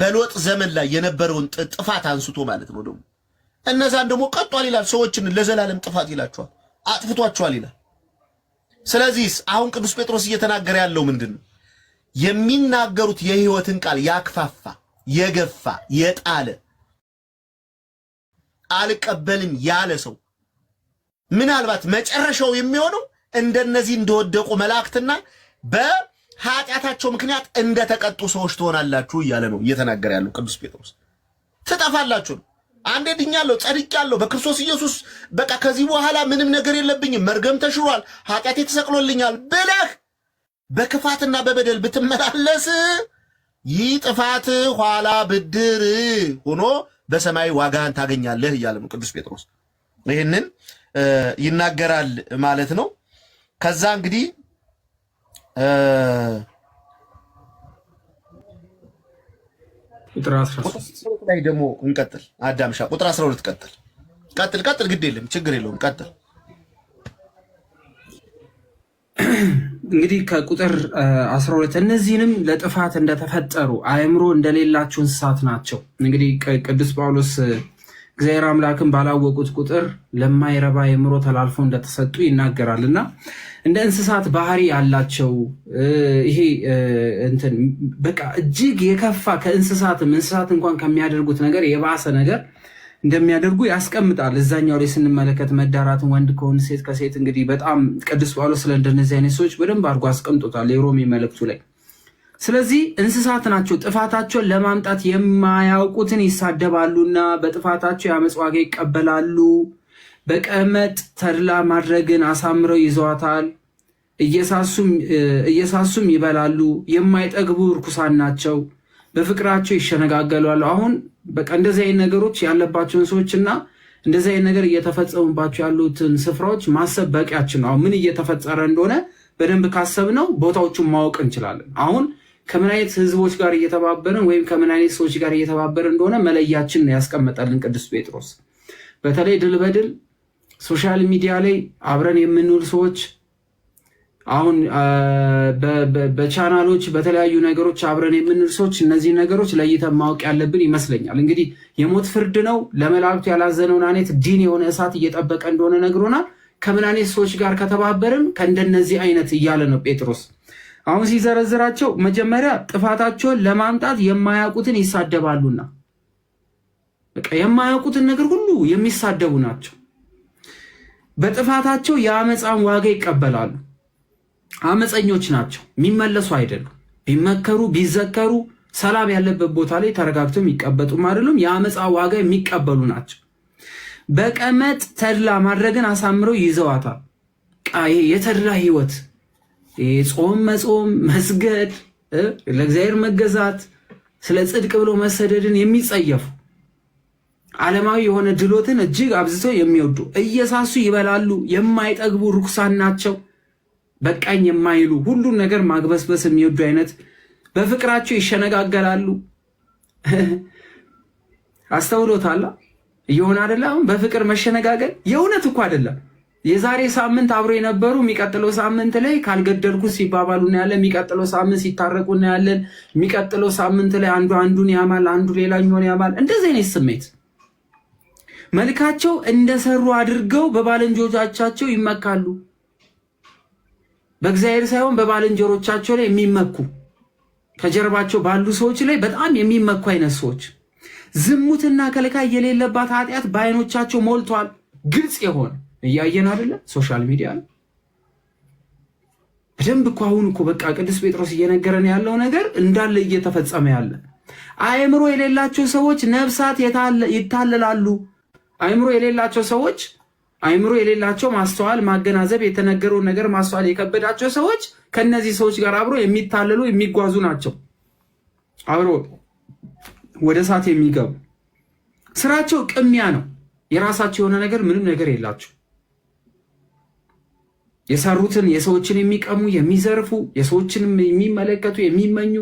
B: በሎጥ ዘመን ላይ የነበረውን ጥፋት አንስቶ ማለት ነው። ደግሞ እነዛን ደግሞ ቀጧል ይላል። ሰዎችን ለዘላለም ጥፋት ይላቸዋል፣ አጥፍቷቸዋል ይላል። ስለዚህ አሁን ቅዱስ ጴጥሮስ እየተናገረ ያለው ምንድን ነው? የሚናገሩት የሕይወትን ቃል ያክፋፋ፣ የገፋ፣ የጣለ አልቀበልም ያለ ሰው ምናልባት መጨረሻው የሚሆነው እንደነዚህ እንደወደቁ መላእክትና በኃጢአታቸው ምክንያት እንደተቀጡ ሰዎች ትሆናላችሁ እያለ ነው እየተናገረ ያለው ቅዱስ ጴጥሮስ። ትጠፋላችሁ ነው። አንዴ ድኛለሁ፣ ጸድቄያለሁ በክርስቶስ ኢየሱስ፣ በቃ ከዚህ በኋላ ምንም ነገር የለብኝም፣ መርገም ተሽሯል፣ ኃጢአቴ ተሰቅሎልኛል ብለህ በክፋትና በበደል ብትመላለስ ይህ ጥፋት ኋላ ብድር ሆኖ በሰማይ ዋጋህን ታገኛለህ እያለ ነው ቅዱስ ጴጥሮስ። ይህንን ይናገራል ማለት ነው። ከዛ እንግዲህ
A: ቁጥር 13
B: ላይ ደግሞ እንቀጥል። አዳምሻ ቁጥር 12 ቀጥል፣ ግድ የለም ችግር የለውም ቀጥል።
A: እንግዲህ ከቁጥር 12 እነዚህንም ለጥፋት እንደተፈጠሩ አእምሮ እንደሌላቸው እንስሳት ናቸው። እንግዲህ ቅዱስ ጳውሎስ እግዚአብሔር አምላክን ባላወቁት ቁጥር ለማይረባ አእምሮ ተላልፎ እንደተሰጡ ይናገራልና እንደ እንስሳት ባህሪ ያላቸው ይሄ እንትን በቃ እጅግ የከፋ እንስሳት እንኳን ከሚያደርጉት ነገር የባሰ ነገር እንደሚያደርጉ ያስቀምጣል። እዛኛው ላይ ስንመለከት መዳራትን ወንድ ከሆነ ሴት ከሴት እንግዲህ በጣም ቅዱስ ጳውሎስ ስለ እንደነዚህ አይነት ሰዎች በደንብ አድርጎ አስቀምጦታል የሮሜ መልእክቱ ላይ። ስለዚህ እንስሳት ናቸው፣ ጥፋታቸውን ለማምጣት የማያውቁትን ይሳደባሉና በጥፋታቸው የዓመፅ ዋጋ ይቀበላሉ። በቀመጥ ተድላ ማድረግን አሳምረው ይዘዋታል፣ እየሳሱም ይበላሉ። የማይጠግቡ ርኩሳን ናቸው፣ በፍቅራቸው ይሸነጋገላሉ። አሁን በቃ እንደዚህ አይነት ነገሮች ያለባቸውን ሰዎችና እንደዚህ አይነት ነገር እየተፈጸሙባቸው ያሉትን ስፍራዎች ማሰብ በቂያችን ነው። አሁን ምን እየተፈጸረ እንደሆነ በደንብ ካሰብነው ቦታዎቹን ማወቅ እንችላለን። አሁን ከምን አይነት ህዝቦች ጋር እየተባበርን ወይም ከምን አይነት ሰዎች ጋር እየተባበርን እንደሆነ መለያችን ያስቀመጠልን ቅዱስ ጴጥሮስ። በተለይ ድል በድል ሶሻል ሚዲያ ላይ አብረን የምንውል ሰዎች አሁን በቻናሎች በተለያዩ ነገሮች አብረን የምንውል ሰዎች እነዚህ ነገሮች ለይተን ማወቅ ያለብን ይመስለኛል። እንግዲህ የሞት ፍርድ ነው። ለመላእክቱ ያላዘነውን አኔት ዲን የሆነ እሳት እየጠበቀ እንደሆነ ነግሮናል። ከምን አይነት ሰዎች ጋር ከተባበርን ከእንደነዚህ አይነት እያለ ነው ጴጥሮስ አሁን ሲዘረዝራቸው። መጀመሪያ ጥፋታቸውን ለማምጣት የማያውቁትን ይሳደባሉና፣ በቃ የማያውቁትን ነገር ሁሉ የሚሳደቡ ናቸው። በጥፋታቸው የአመፃን ዋጋ ይቀበላሉ። አመፀኞች ናቸው፣ የሚመለሱ አይደሉም። ቢመከሩ ቢዘከሩ ሰላም ያለበት ቦታ ላይ ተረጋግተው የሚቀበጡም አይደሉም። የአመፃ ዋጋ የሚቀበሉ ናቸው። በቀመጥ ተድላ ማድረግን አሳምረው ይዘዋታል። ይሄ የተድላ ህይወት፣ ጾም መጾም፣ መስገድ፣ ለእግዚአብሔር መገዛት፣ ስለ ጽድቅ ብሎ መሰደድን የሚጸየፉ ዓለማዊ የሆነ ድሎትን እጅግ አብዝተው የሚወዱ እየሳሱ ይበላሉ፣ የማይጠግቡ ርኩሳን ናቸው። በቃኝ የማይሉ ሁሉን ነገር ማግበስበስ የሚወዱ አይነት በፍቅራቸው ይሸነጋገላሉ። አስተውሎታላ እየሆነ አይደለ? አሁን በፍቅር መሸነጋገል የእውነት እኮ አይደለም። የዛሬ ሳምንት አብሮ የነበሩ የሚቀጥለው ሳምንት ላይ ካልገደልኩ ሲባባሉ እናያለን። የሚቀጥለው ሳምንት ሲታረቁ እናያለን። የሚቀጥለው ሳምንት ላይ አንዱ አንዱን ያማል፣ አንዱ ሌላኛውን ያማል። እንደዚህ አይነት ስሜት መልካቸው እንደሰሩ አድርገው በባልንጀሮቻቸው ይመካሉ። በእግዚአብሔር ሳይሆን በባልንጀሮቻቸው ላይ የሚመኩ ከጀርባቸው ባሉ ሰዎች ላይ በጣም የሚመኩ አይነት ሰዎች። ዝሙትና ከልካይ የሌለባት ኃጢአት በአይኖቻቸው ሞልቷል። ግልጽ የሆነ እያየን አይደለ? ሶሻል ሚዲያ ላይ በደንብ እኮ አሁን እኮ በቃ ቅዱስ ጴጥሮስ እየነገረን ያለው ነገር እንዳለ እየተፈጸመ ያለ። አእምሮ የሌላቸው ሰዎች ነፍሳት ይታለላሉ። አእምሮ የሌላቸው ሰዎች፣ አእምሮ የሌላቸው ማስተዋል ማገናዘብ የተነገረውን ነገር ማስተዋል የከበዳቸው ሰዎች ከነዚህ ሰዎች ጋር አብሮ የሚታለሉ የሚጓዙ ናቸው። አብሮ ወደ እሳት የሚገቡ ስራቸው ቅሚያ ነው። የራሳቸው የሆነ ነገር ምንም ነገር የላቸው። የሰሩትን የሰዎችን የሚቀሙ የሚዘርፉ፣ የሰዎችን የሚመለከቱ የሚመኙ፣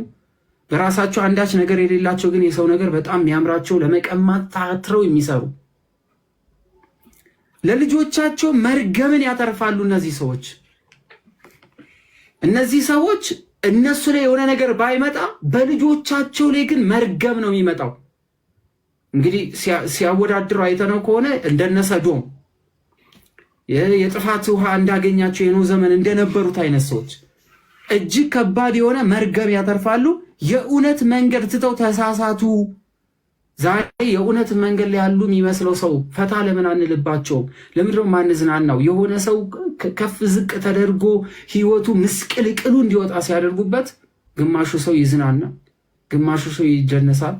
A: በራሳቸው አንዳች ነገር የሌላቸው ግን የሰው ነገር በጣም የሚያምራቸው ለመቀማት ታትረው የሚሰሩ ለልጆቻቸው መርገምን ያተርፋሉ። እነዚህ ሰዎች እነሱ ላይ የሆነ ነገር ባይመጣ በልጆቻቸው ላይ ግን መርገም ነው የሚመጣው። እንግዲህ ሲያወዳድረው አይተነው ከሆነ እንደነ ሰዶም የጥፋት ውሃ እንዳገኛቸው የኖህ ዘመን እንደነበሩት አይነት ሰዎች እጅግ ከባድ የሆነ መርገም ያተርፋሉ። የእውነት መንገድ ትተው ተሳሳቱ። ዛሬ የእውነት መንገድ ላይ ያሉ የሚመስለው ሰው ፈታ ለምን አንልባቸውም? ለምንድነው ማንዝናናው? የሆነ ሰው ከፍ ዝቅ ተደርጎ ህይወቱ ምስቅልቅሉ እንዲወጣ ሲያደርጉበት ግማሹ ሰው ይዝናና፣ ግማሹ ሰው ይደነሳል፣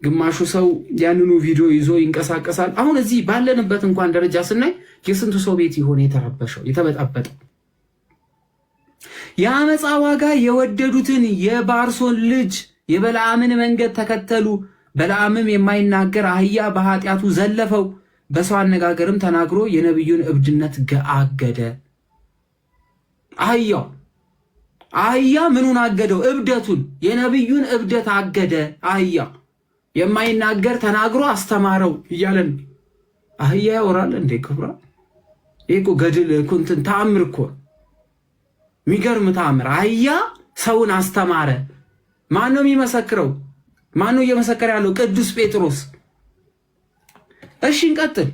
A: ግማሹ ሰው ያንኑ ቪዲዮ ይዞ ይንቀሳቀሳል። አሁን እዚህ ባለንበት እንኳን ደረጃ ስናይ የስንቱ ሰው ቤት ይሆን የተረበሸው የተበጣበጠው? የአመፃ ዋጋ የወደዱትን የባርሶን ልጅ የበለዓምን መንገድ ተከተሉ። በለዓምም የማይናገር አህያ በኃጢአቱ ዘለፈው፣ በሰው አነጋገርም ተናግሮ የነቢዩን እብድነት አገደ። አህያ ምኑን አገደው? እብደቱን፣ የነቢዩን እብደት አገደ። አህያ የማይናገር ተናግሮ አስተማረው እያለን አህያ ያወራል እንዴ? ክብራ ይሄ እኮ ገድል እንትን ተአምር እኮ የሚገርም ተአምር። አህያ ሰውን አስተማረ። ማን ነው የሚመሰክረው? ማን ነው እየመሰከረ ያለው? ቅዱስ ጴጥሮስ። እሺ እንቀጥል።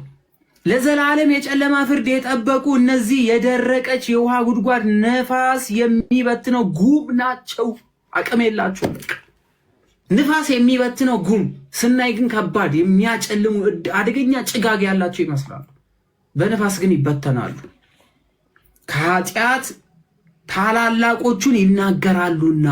A: ለዘላለም የጨለማ ፍርድ የጠበቁ እነዚህ የደረቀች የውሃ ጉድጓድ ነፋስ የሚበትነው ጉም ናቸው። አቅም የላቸውም። ንፋስ የሚበትነው ጉም ስናይ ግን ከባድ የሚያጨልሙ አደገኛ ጭጋግ ያላቸው ይመስላሉ። በነፋስ ግን ይበተናሉ። ከኃጢአት ታላላቆቹን ይናገራሉና።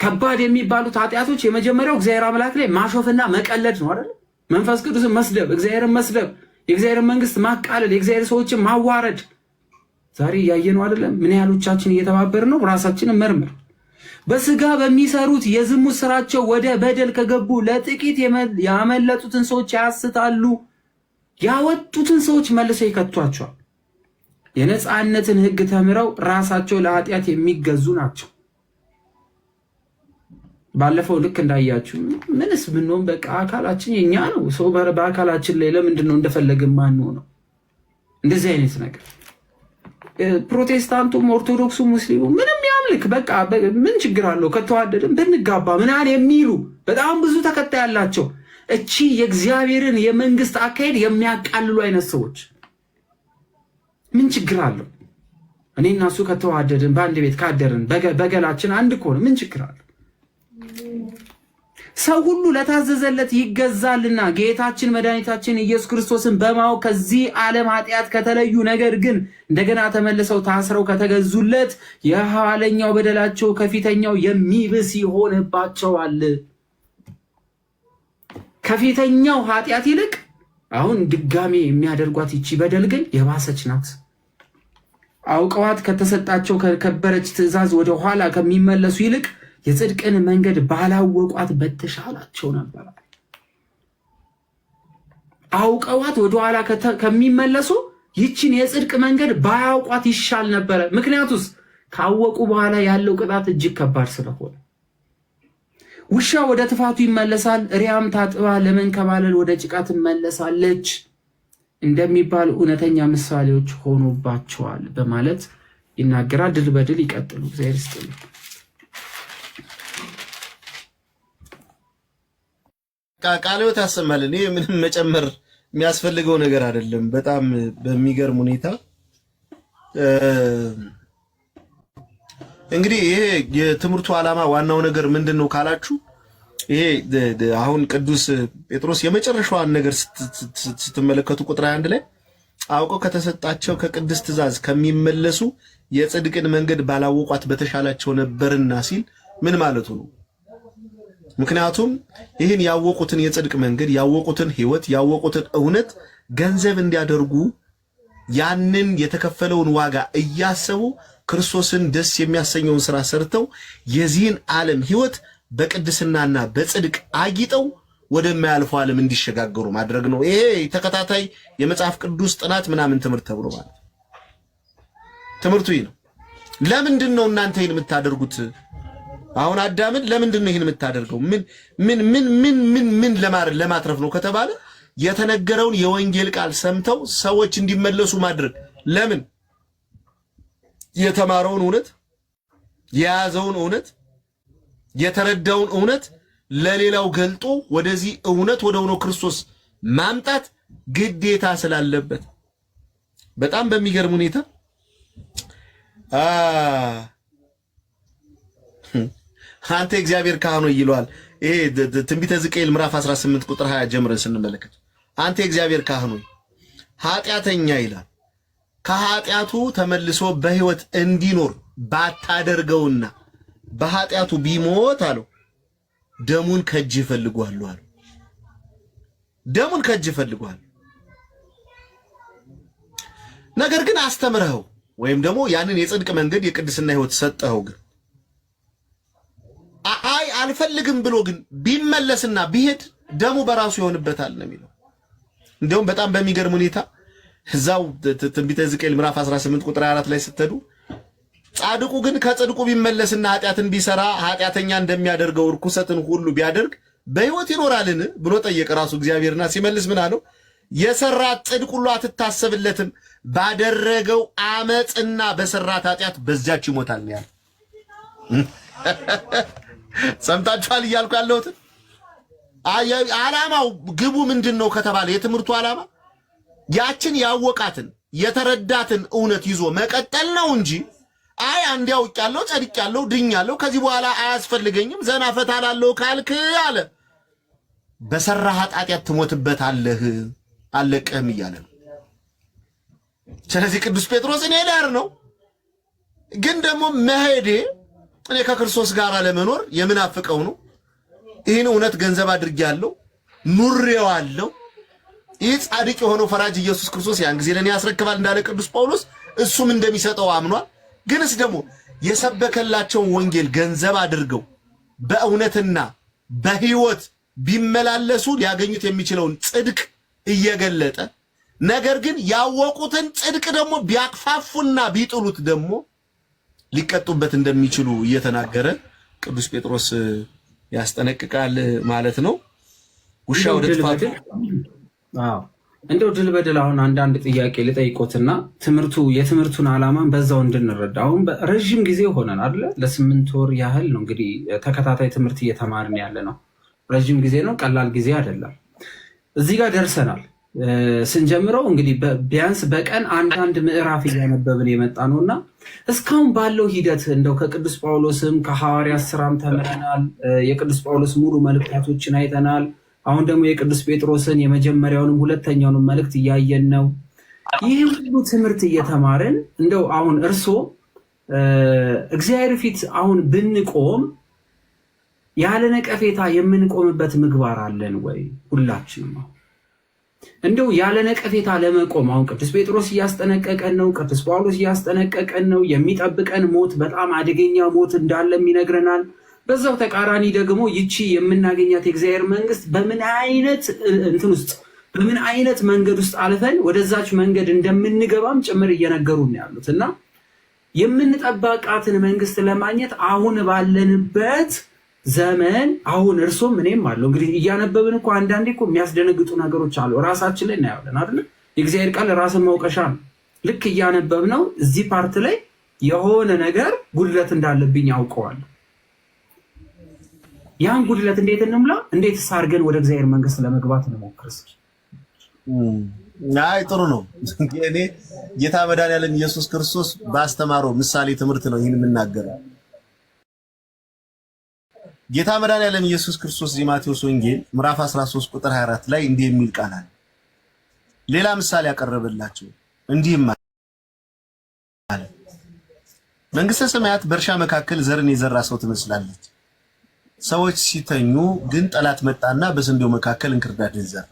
A: ከባድ የሚባሉት ኃጢአቶች የመጀመሪያው እግዚአብሔር አምላክ ላይ ማሾፍና መቀለድ ነው አይደል? መንፈስ ቅዱስን መስደብ፣ እግዚአብሔርን መስደብ፣ የእግዚአብሔርን መንግስት ማቃለል፣ የእግዚአብሔር ሰዎችን ማዋረድ። ዛሬ እያየነው አይደለም? ምን ያህሎቻችን እየተባበር ነው? ራሳችንን መርምር። በስጋ በሚሰሩት የዝሙት ስራቸው ወደ በደል ከገቡ ለጥቂት ያመለጡትን ሰዎች ያስታሉ፣ ያወጡትን ሰዎች መልሰው ይከቷቸዋል። የነፃነትን ሕግ ተምረው ራሳቸው ለኃጢአት የሚገዙ ናቸው። ባለፈው ልክ እንዳያችሁ ምንስ ብንሆን በቃ አካላችን የኛ ነው። ሰው በአካላችን ላይ ለምንድን ነው እንደፈለግን ማን ነው? እንደዚህ አይነት ነገር ፕሮቴስታንቱም ኦርቶዶክሱ ሙስሊሙ ምንም ያምልክ በቃ ምን ችግር አለው ከተዋደድን ብንጋባ ምናምን የሚሉ በጣም ብዙ ተከታይ ያላቸው እቺ የእግዚአብሔርን የመንግስት አካሄድ የሚያቃልሉ አይነት ሰዎች ምን ችግር አለው? እኔ እና እሱ ከተዋደድን በአንድ ቤት ካደርን በገላችን አንድ ከሆነ ምን ችግር አለው? ሰው ሁሉ ለታዘዘለት ይገዛልና ጌታችን መድኃኒታችን ኢየሱስ ክርስቶስን በማወቅ ከዚህ ዓለም ኃጢአት ከተለዩ ነገር ግን እንደገና ተመልሰው ታስረው ከተገዙለት የኋለኛው በደላቸው ከፊተኛው የሚብስ ይሆንባቸዋል። ከፊተኛው ኃጢአት ይልቅ አሁን ድጋሜ የሚያደርጓት ይቺ በደል ግን የባሰች ናት። አውቀዋት ከተሰጣቸው ከከበረች ትእዛዝ ወደ ኋላ ከሚመለሱ ይልቅ የጽድቅን መንገድ ባላወቋት በተሻላቸው ነበር። አውቀዋት ወደ ኋላ ከሚመለሱ ይችን የጽድቅ መንገድ ባያውቋት ይሻል ነበረ። ምክንያቱስ ካወቁ በኋላ ያለው ቅጣት እጅግ ከባድ ስለሆነ ውሻ ወደ ትፋቱ ይመለሳል፣ ሪያም ታጥባ ለመንከባለል ወደ ጭቃ ትመለሳለች እንደሚባል እውነተኛ ምሳሌዎች ሆኖባቸዋል በማለት ይናገራል። ድል በድል ይቀጥሉ። እግዚአብሔር ይስጥልኝ።
B: ቃልዮት ያሰማልን። ይሄ ምንም መጨመር የሚያስፈልገው ነገር አይደለም። በጣም በሚገርም ሁኔታ እንግዲህ ይሄ የትምህርቱ ዓላማ ዋናው ነገር ምንድነው ካላችሁ ይሄ አሁን ቅዱስ ጴጥሮስ የመጨረሻዋን ነገር ስትመለከቱ ቁጥር 1 ላይ አውቀው ከተሰጣቸው ከቅድስት ትእዛዝ ከሚመለሱ የጽድቅን መንገድ ባላወቋት በተሻላቸው ነበርና ሲል ምን ማለቱ ነው? ምክንያቱም ይህን ያወቁትን የጽድቅ መንገድ ያወቁትን ሕይወት ያወቁትን እውነት ገንዘብ እንዲያደርጉ ያንን የተከፈለውን ዋጋ እያሰቡ ክርስቶስን ደስ የሚያሰኘውን ስራ ሰርተው የዚህን ዓለም ሕይወት በቅድስናና በጽድቅ አጊጠው ወደማያልፈው ዓለም እንዲሸጋገሩ ማድረግ ነው። ይሄ ተከታታይ የመጽሐፍ ቅዱስ ጥናት ምናምን ትምህርት ተብሎ ማለት ትምህርቱ ይሄ ነው። ለምንድን ነው እናንተ ይሄን የምታደርጉት? አሁን አዳምን ለምንድን ነው ይሄን የምታደርገው? ምን ለማትረፍ ነው ከተባለ የተነገረውን የወንጌል ቃል ሰምተው ሰዎች እንዲመለሱ ማድረግ። ለምን? የተማረውን እውነት የያዘውን እውነት የተረዳውን እውነት ለሌላው ገልጦ ወደዚህ እውነት ወደ ሆነው ክርስቶስ ማምጣት ግዴታ ስላለበት በጣም በሚገርም ሁኔታ አንተ እግዚአብሔር ካህን ሆይ ይለዋል። ይሄ ትንቢተ ሕዝቅኤል ምዕራፍ 18 ቁጥር 20 ጀምረን ስንመለከት አንተ እግዚአብሔር ካህን ሆይ ኃጢአተኛ ይላል ከኃጢአቱ ተመልሶ በሕይወት እንዲኖር ባታደርገውና በኃጢአቱ ቢሞት አለው ደሙን ከእጅ ይፈልጓሉ አለው። ደሙን ከእጅ ይፈልጓሉ። ነገር ግን አስተምረኸው ወይም ደግሞ ያንን የጽድቅ መንገድ የቅድስና ሕይወት ሰጠኸው ግን አይ አልፈልግም ብሎ ግን ቢመለስና ቢሄድ ደሙ በራሱ ይሆንበታል ነው የሚለው። እንደውም በጣም በሚገርም ሁኔታ እዛው ትንቢተ ሕዝቅኤል ምዕራፍ 18 ቁጥር 4 ላይ ስትሄዱ ጻድቁ ግን ከጽድቁ ቢመለስና ኃጢአትን ቢሰራ ኃጢአተኛ እንደሚያደርገው ርኩሰትን ሁሉ ቢያደርግ በሕይወት ይኖራልን ብሎ ጠየቀ ራሱ እግዚአብሔርና ሲመልስ ምን አለው? የሰራት ጽድቅ ሁሉ አትታሰብለትም፣ ባደረገው አመጽና በሰራት ኃጢአት በዛች ይሞታል ነው ያለው። ሰምታችኋል እያልኩ ያለሁት ዓላማው ግቡ ምንድነው ከተባለ የትምህርቱ ዓላማ ያችን ያወቃትን የተረዳትን እውነት ይዞ መቀጠል ነው እንጂ አይ አንድ ያውቃለሁ ጸድቄያለሁ ድኛለሁ ከዚህ በኋላ አያስፈልገኝም ዘና ፈታ ላለው ካልክ አለ በሰራህ ኃጢአት ትሞትበታለህ አለቀህም እያለ ነው። ስለዚህ ቅዱስ ጴጥሮስ እኔ ዳር ነው ግን ደግሞ መሄዴ እኔ ከክርስቶስ ጋር ለመኖር የምናፍቀው ነው። ይህን እውነት ገንዘብ አድርጌያለሁ ኑሬዋለሁ። ይህ ጻድቅ የሆነው ፈራጅ ኢየሱስ ክርስቶስ ያን ጊዜ ለኔ ያስረክባል እንዳለ ቅዱስ ጳውሎስ እሱም እንደሚሰጠው አምኗል። ግንስ ደግሞ የሰበከላቸውን ወንጌል ገንዘብ አድርገው በእውነትና በሕይወት ቢመላለሱ ሊያገኙት የሚችለውን ጽድቅ እየገለጠ ነገር ግን ያወቁትን ጽድቅ ደግሞ ቢያክፋፉና ቢጥሉት ደግሞ ሊቀጡበት እንደሚችሉ እየተናገረ ቅዱስ ጴጥሮስ ያስጠነቅቃል ማለት ነው። ውሻ ወደ ጥፋቱ
A: እንደው ድል በድል አሁን አንዳንድ ጥያቄ ልጠይቆትና የትምህርቱን ዓላማን በዛው እንድንረዳ አሁን ረዥም ጊዜ ሆነን አይደለ? ለ8 ወር ያህል ነው እንግዲህ ተከታታይ ትምህርት እየተማርን ያለ ነው። ረዥም ጊዜ ነው፣ ቀላል ጊዜ አይደለም። እዚህ ጋር ደርሰናል። ስንጀምረው እንግዲህ ቢያንስ በቀን አንዳንድ ምዕራፍ እያነበብን የመጣ ነው እና እስካሁን ባለው ሂደት እንደው ከቅዱስ ጳውሎስም ከሐዋርያት ስራም ተምረናል። የቅዱስ ጳውሎስ ሙሉ መልእክታቶችን አይተናል። አሁን ደግሞ የቅዱስ ጴጥሮስን የመጀመሪያውንም ሁለተኛውንም መልእክት እያየን ነው። ይህ ሁሉ ትምህርት እየተማርን እንደው አሁን እርሶ እግዚአብሔር ፊት አሁን ብንቆም ያለ ነቀፌታ የምንቆምበት ምግባር አለን ወይ? ሁላችንም አሁን እንደው ያለ ነቀፌታ ለመቆም አሁን ቅዱስ ጴጥሮስ እያስጠነቀቀን ነው። ቅዱስ ጳውሎስ እያስጠነቀቀን ነው። የሚጠብቀን ሞት በጣም አደገኛ ሞት እንዳለም ይነግረናል። በዛው ተቃራኒ ደግሞ ይቺ የምናገኛት የእግዚአብሔር መንግስት በምን አይነት መንገድ ውስጥ አልፈን ወደዛች መንገድ እንደምንገባም ጭምር እየነገሩን ያሉት እና የምንጠባቃትን መንግስት ለማግኘት አሁን ባለንበት ዘመን አሁን እርሶም እኔም አለው እንግዲህ እያነበብን እኮ አንዳንዴ እኮ የሚያስደነግጡ ነገሮች አሉ። ራሳችን ላይ እናያለን አይደል? የእግዚአብሔር ቃል ራስን መውቀሻ ነው። ልክ እያነበብነው እዚህ ፓርት ላይ የሆነ ነገር ጉድለት እንዳለብኝ ያውቀዋል። ያን ጉድለት እንዴት እንምላ? እንዴት ሳርገን ወደ እግዚአብሔር መንግስት ለመግባት እንሞክር እስኪ።
B: አይ ጥሩ ነው። እኔ ጌታ መድኃኒዓለም ኢየሱስ ክርስቶስ ባስተማረው ምሳሌ ትምህርት ነው ይህን የምናገረው። ጌታ መድኃኒዓለም ኢየሱስ ክርስቶስ ማቴዎስ ወንጌል ምዕራፍ 13 ቁጥር 24 ላይ እንዲህ የሚል ቃል አለ። ሌላ ምሳሌ ያቀረበላቸው እንዲህም አለ፣ መንግስተ ሰማያት በእርሻ መካከል ዘርን የዘራ ሰው ትመስላለች። ሰዎች ሲተኙ ግን ጠላት መጣና በስንዴው መካከል እንክርዳድን ዘራ።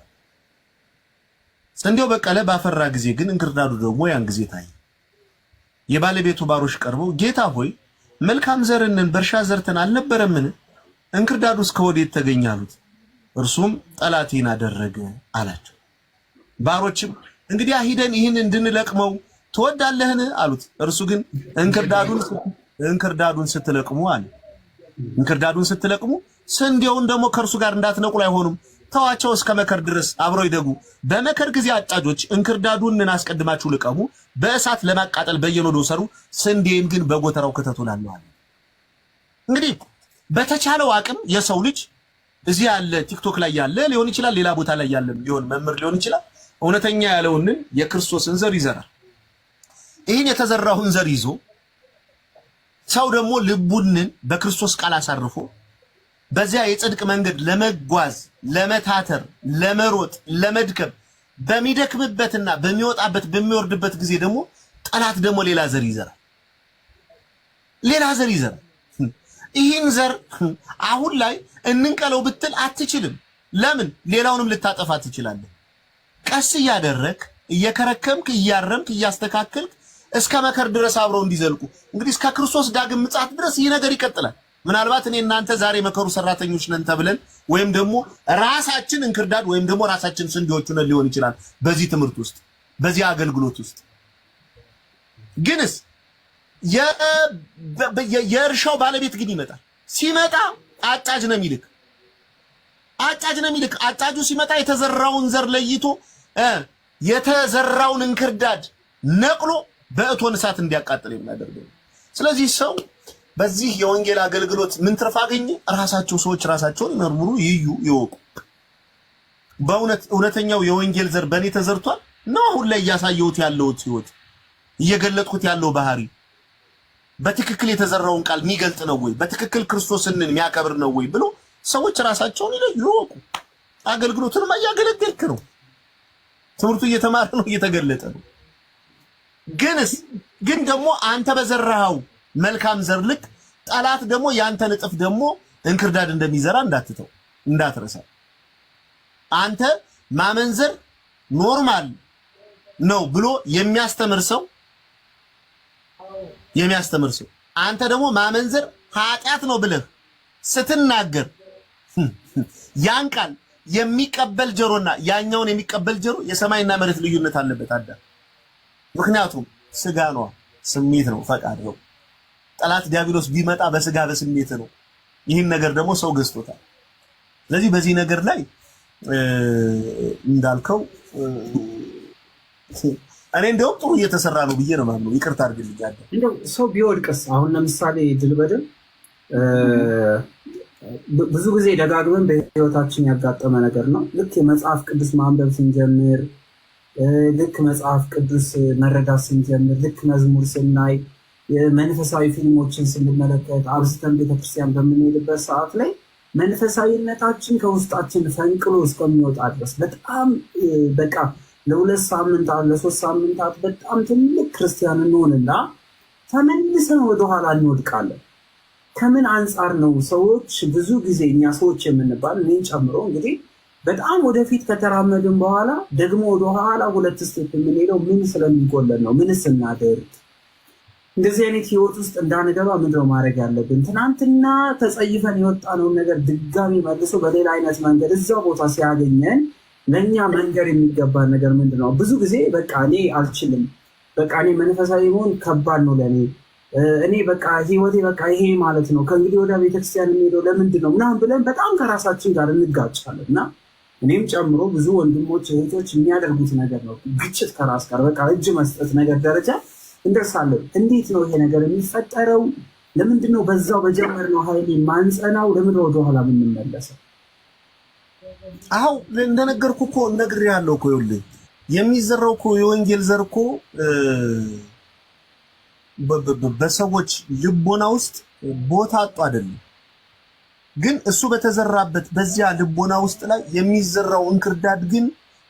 B: ስንዴው በቀለ፣ ባፈራ ጊዜ ግን እንክርዳዱ ደግሞ ያን ጊዜ ታየ። የባለቤቱ ባሮች ቀርበው ጌታ ሆይ መልካም ዘርንን በእርሻ ዘርተን አልነበረምን? እንክርዳዱስ ከወዴት ተገኘ አሉት። እርሱም ጠላቴን አደረገ አላቸው። ባሮችም እንግዲህ ሂደን ይህን እንድንለቅመው ትወዳለህን አሉት። እርሱ ግን እንክርዳዱን ስትለቅሙ አለ እንክርዳዱን ስትለቅሙ ስንዴውን ደግሞ ከእርሱ ጋር እንዳትነቁሉ አይሆኑም። ተዋቸው እስከ መከር ድረስ አብረው ይደጉ። በመከር ጊዜ አጫጆች እንክርዳዱን አስቀድማችሁ ልቀሙ፣ በእሳት ለማቃጠል በየኖዶ ሰሩ፣ ስንዴን ግን በጎተራው ክተቱ እላለሁ አለ። እንግዲህ በተቻለው አቅም የሰው ልጅ እዚህ ያለ ቲክቶክ ላይ ያለ ሊሆን ይችላል፣ ሌላ ቦታ ላይ ያለ ሊሆን መምህር ሊሆን ይችላል፣ እውነተኛ ያለውን የክርስቶስን ዘር ይዘራል። ይህን የተዘራውን ዘር ይዞ ሰው ደግሞ ልቡን በክርስቶስ ቃል አሳርፎ በዚያ የጽድቅ መንገድ ለመጓዝ ለመታተር፣ ለመሮጥ፣ ለመድከም በሚደክምበትና በሚወጣበት በሚወርድበት ጊዜ ደግሞ ጠላት ደግሞ ሌላ ዘር ይዘራል። ይህን ዘር አሁን ላይ እንንቀለው ብትል አትችልም። ለምን? ሌላውንም ልታጠፋ ትችላለህ። ቀስ እያደረክ እየከረከምክ እያረምክ እያስተካከልክ እስከ መከር ድረስ አብረው እንዲዘልቁ እንግዲህ እስከ ክርስቶስ ዳግም ምጽአት ድረስ ይህ ነገር ይቀጥላል። ምናልባት እኔ እናንተ ዛሬ መከሩ ሰራተኞች ነን ተብለን ወይም ደግሞ ራሳችን እንክርዳድ ወይም ደግሞ ራሳችን ስንዴዎች ነን ሊሆን ይችላል። በዚህ ትምህርት ውስጥ በዚህ አገልግሎት ውስጥ ግንስ የእርሻው ባለቤት ግን ይመጣል። ሲመጣ አጫጅ ነው የሚልክ። አጫጁ ሲመጣ የተዘራውን ዘር ለይቶ የተዘራውን እንክርዳድ ነቅሎ በእቶን እሳት እንዲያቃጥል የሚያደርገው። ስለዚህ ሰው በዚህ የወንጌል አገልግሎት ምን ትርፍ አገኘ? ሰዎች ራሳቸውን ይመርምሩ፣ ይዩ፣ ይወቁ። በእውነት እውነተኛው የወንጌል ዘር በእኔ ተዘርቷል ነው? አሁን ላይ እያሳየሁት ያለሁት ህይወት እየገለጥኩት ያለው ባህሪ በትክክል የተዘራውን ቃል የሚገልጥ ነው ወይ? በትክክል ክርስቶስን የሚያከብር ነው ወይ ብሎ ሰዎች ራሳቸውን ይወቁ። አገልግሎቱንም እያገለገልክ ነው። ትምህርቱ እየተማረ ነው፣ እየተገለጠ ነው። ግን ደግሞ አንተ በዘራኸው መልካም ዘር ልክ ጠላት ደግሞ ያንተን እጥፍ ደግሞ እንክርዳድ እንደሚዘራ እንዳትረሳ። አንተ ማመንዘር ኖርማል ነው ብሎ የሚያስተምር ሰው አንተ ደግሞ ማመንዘር ኃጢአት ነው ብለህ ስትናገር ያን ቃል የሚቀበል ጆሮና ያኛውን የሚቀበል ጆሮ የሰማይና መሬት ልዩነት አለበት አዳም። ምክንያቱም ስጋ ነው፣ ስሜት ነው፣ ፈቃድ ነው። ጠላት ዲያብሎስ ቢመጣ በስጋ በስሜት ነው። ይህን ነገር ደግሞ ሰው ገዝቶታል። ስለዚህ በዚህ ነገር ላይ እንዳልከው እኔ እንደውም ጥሩ እየተሰራ ነው ብዬ ነው ማለት ነው። ይቅርታ አድርግልኝ አይደል
A: እንደው ሰው ቢወድቅስ አሁን ለምሳሌ ድል በድል ብዙ ጊዜ ደጋግመን በህይወታችን ያጋጠመ ነገር ነው። ልክ የመጽሐፍ ቅዱስ ማንበብ ስንጀምር፣ ልክ መጽሐፍ ቅዱስ መረዳት ስንጀምር፣ ልክ መዝሙር ስናይ፣ መንፈሳዊ ፊልሞችን ስንመለከት፣ አብዝተን ቤተክርስቲያን በምንሄድበት ሰዓት ላይ መንፈሳዊነታችን ከውስጣችን ፈንቅሎ እስከሚወጣ ድረስ በጣም በቃ ለ2 ሳምንታት ለ3 ሳምንታት በጣም ትልቅ ክርስቲያን እንሆንና ተመልሰን ወደኋላ እንወድቃለን። ከምን አንጻር ነው? ሰዎች ብዙ ጊዜ እኛ ሰዎች የምንባል እኔን ጨምሮ እንግዲህ በጣም ወደፊት ከተራመድን በኋላ ደግሞ ወደኋላ 2 ስቴፕ የምንሄደው ምን ስለሚጎለን ነው? ምን ስናደርግ እንደዚህ አይነት ህይወት ውስጥ እንዳንገባ ምንድነው ማድረግ ያለብን? ትናንትና ተጸይፈን የወጣነውን ነገር ድጋሚ መልሶ በሌላ አይነት መንገድ እዛው ቦታ ሲያገኘን ለእኛ መንገር የሚገባን ነገር ምንድነው? ብዙ ጊዜ በቃ እኔ አልችልም፣ በቃ እኔ መንፈሳዊ መሆን ከባድ ነው ለእኔ፣ እኔ በቃ ህይወቴ በቃ ይሄ ማለት ነው፣ ከእንግዲህ ወደ ቤተክርስቲያን የሚሄደው ለምንድን ነው ምናምን ብለን በጣም ከራሳችን ጋር እንጋጫለን። እና እኔም ጨምሮ ብዙ ወንድሞች እህቶች የሚያደርጉት ነገር ነው፣ ግጭት ከራስ ጋር በቃ እጅ መስጠት ነገር ደረጃ እንደርሳለን። እንዴት ነው ይሄ ነገር የሚፈጠረው? ለምንድን ነው በዛው በጀመርነው ኃይል ማንጸናው? ለምን ወደኋላ የምንመለሰው?
B: አዎ እንደነገርኩ እኮ ነግሬሃለሁ እኮ ይኸውልህ፣ የሚዘራው እኮ የወንጌል ዘር እኮ በሰዎች ልቦና ውስጥ ቦታ አጡ አይደለም፣ ግን እሱ በተዘራበት በዚያ ልቦና ውስጥ ላይ የሚዘራው እንክርዳድ ግን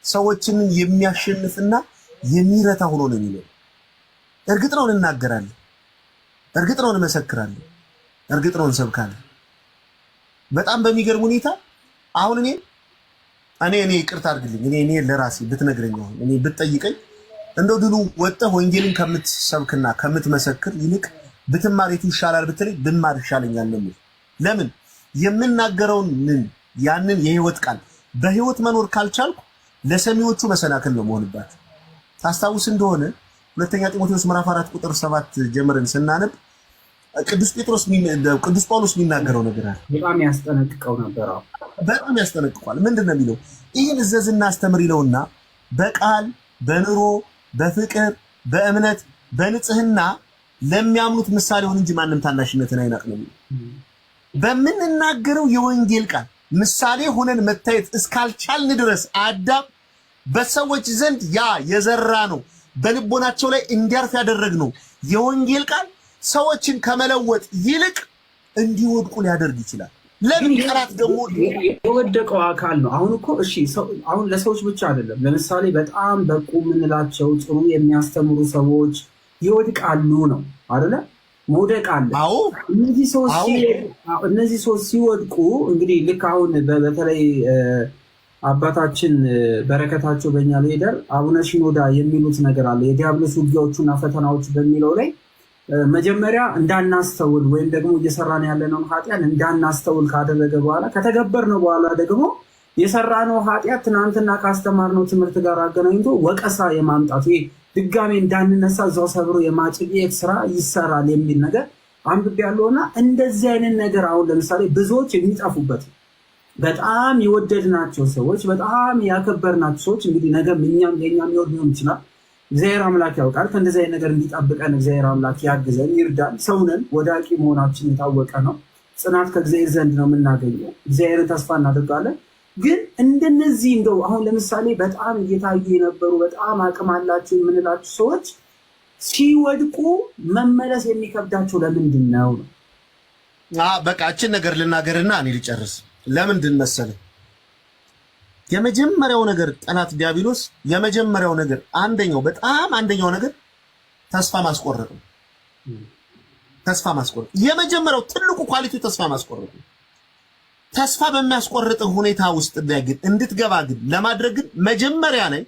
B: ሰዎችን የሚያሸንፍና የሚረታ ሆኖ ነው የሚለው። እርግጥ ነው እንናገራለን፣ እርግጥ ነው እንመሰክራለን፣ እርግጥ ነው እንሰብካለን። በጣም በሚገርም ሁኔታ አሁን እኔ ይቅርታ አድርግልኝ፣ እኔ ለራሴ ብትነግረኝ አሁን እኔ ብትጠይቀኝ እንደው ድሉ ወጥተህ ወንጌልን ከምትሰብክና ከምትመሰክር ይልቅ ብትማር የቱ ይሻላል ብትለኝ ብማር ይሻለኛል ነው። ለምን የምናገረውን ያንን የህይወት ቃል በህይወት መኖር ካልቻልኩ ለሰሚዎቹ መሰናክል ነው መሆንባት። ታስታውስ እንደሆነ ሁለተኛ ጢሞቴዎስ ምዕራፍ 4 ቁጥር 7 ጀምረን ስናነብ ቅዱስ ጳውሎስ የሚናገረው ነገር አለ።
A: በጣም ያስጠነቅቀው ነበር።
B: በጣም ያስጠነቅቋል። ምንድነው የሚለው? ይህን እዘዝና አስተምር ይለውና በቃል በኑሮ በፍቅር በእምነት በንጽህና ለሚያምኑት ምሳሌውን እንጂ ማንም ታናሽነትን አይናቅም። በምንናገረው የወንጌል ቃል ምሳሌ ሆነን መታየት እስካልቻልን ድረስ አዳም በሰዎች ዘንድ ያ የዘራ ነው በልቦናቸው ላይ እንዲያርፍ ያደረግነው የወንጌል ቃል ሰዎችን ከመለወጥ ይልቅ እንዲወድቁ ሊያደርግ ይችላል። ለምን ቀራት ደግሞ
A: የወደቀው አካል ነው። አሁን እኮ እሺ፣ አሁን ለሰዎች ብቻ አይደለም። ለምሳሌ በጣም በቁ የምንላቸው ጥሩ የሚያስተምሩ ሰዎች ይወድቃሉ ነው አይደለ? መውደቅ አለ።
B: አዎ፣
A: እነዚህ ሰዎች ሲወድቁ እንግዲህ ልክ አሁን በተለይ አባታችን በረከታቸው በእኛ ላይ ይደር አቡነ ሽኖዳ የሚሉት ነገር አለ። የዲያብሎስ ውጊያዎቹና ፈተናዎቹ በሚለው ላይ መጀመሪያ እንዳናስተውል ወይም ደግሞ እየሰራን ያለነውን ኃጢአት እንዳናስተውል ካደረገ በኋላ ከተገበርነው በኋላ ደግሞ የሰራነው ኃጢአት ትናንትና ካስተማርነው ትምህርት ጋር አገናኝቶ ወቀሳ የማምጣት ወይ ድጋሜ እንዳንነሳ እዛው ሰብሮ የማጭቅየት ስራ ይሰራል የሚል ነገር አንብቤያለሁና እንደዚህ አይነት ነገር አሁን ለምሳሌ ብዙዎች የሚጠፉበት በጣም የወደድናቸው ሰዎች በጣም ያከበርናቸው ሰዎች እንግዲህ ነገም እኛም የኛም ይወድ ሊሆን ይችላል። እግዚአብሔር አምላክ ያውቃል። ከእንደዚህ አይነት ነገር እንዲጠብቀን እግዚአብሔር አምላክ ያግዘን ይርዳን። ሰውነን ወዳቂ መሆናችን የታወቀ ነው። ጽናት ከእግዚአብሔር ዘንድ ነው የምናገኘው። እግዚአብሔርን ተስፋ እናደርጋለን። ግን እንደነዚህ እንደው አሁን ለምሳሌ በጣም እየታዩ የነበሩ በጣም አቅም አላቸው የምንላቸው ሰዎች ሲወድቁ መመለስ የሚከብዳቸው ለምንድን ነው?
B: በቃ እችን ነገር ልናገርና እኔ ልጨርስ። ለምንድን መሰለህ? የመጀመሪያው ነገር ጠላት ዲያብሎስ የመጀመሪያው ነገር አንደኛው ነገር ተስፋ ማስቆረጥ ነው። ተስፋ ማስቆረጥ የመጀመሪያው ትልቁ ኳሊቲው ተስፋ ማስቆረጥ ነው። ተስፋ በሚያስቆርጥ ሁኔታ ውስጥ ግን እንድትገባ ግን ለማድረግ ግን መጀመሪያ ላይ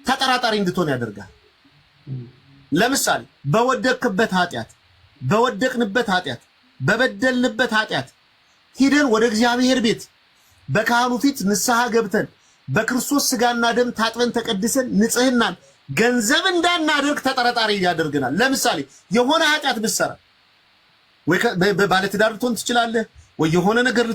B: ተጠራጣሪ እንድትሆን ያደርጋል። ለምሳሌ በወደቅንበት ኃጢአት በበደልንበት ኃጢአት ሂደን ወደ እግዚአብሔር ቤት በካህኑ ፊት ንስሐ ገብተን በክርስቶስ ስጋና ደም ታጥበን ተቀድሰን ንጽህናን ገንዘብ እንዳናደርግ ተጠራጣሪ ያደርገናል። ለምሳሌ የሆነ ኃጢአት ብትሰራ ወይ ባለትዳር ልትሆን ትችላለህ፣ ወይ የሆነ ነገር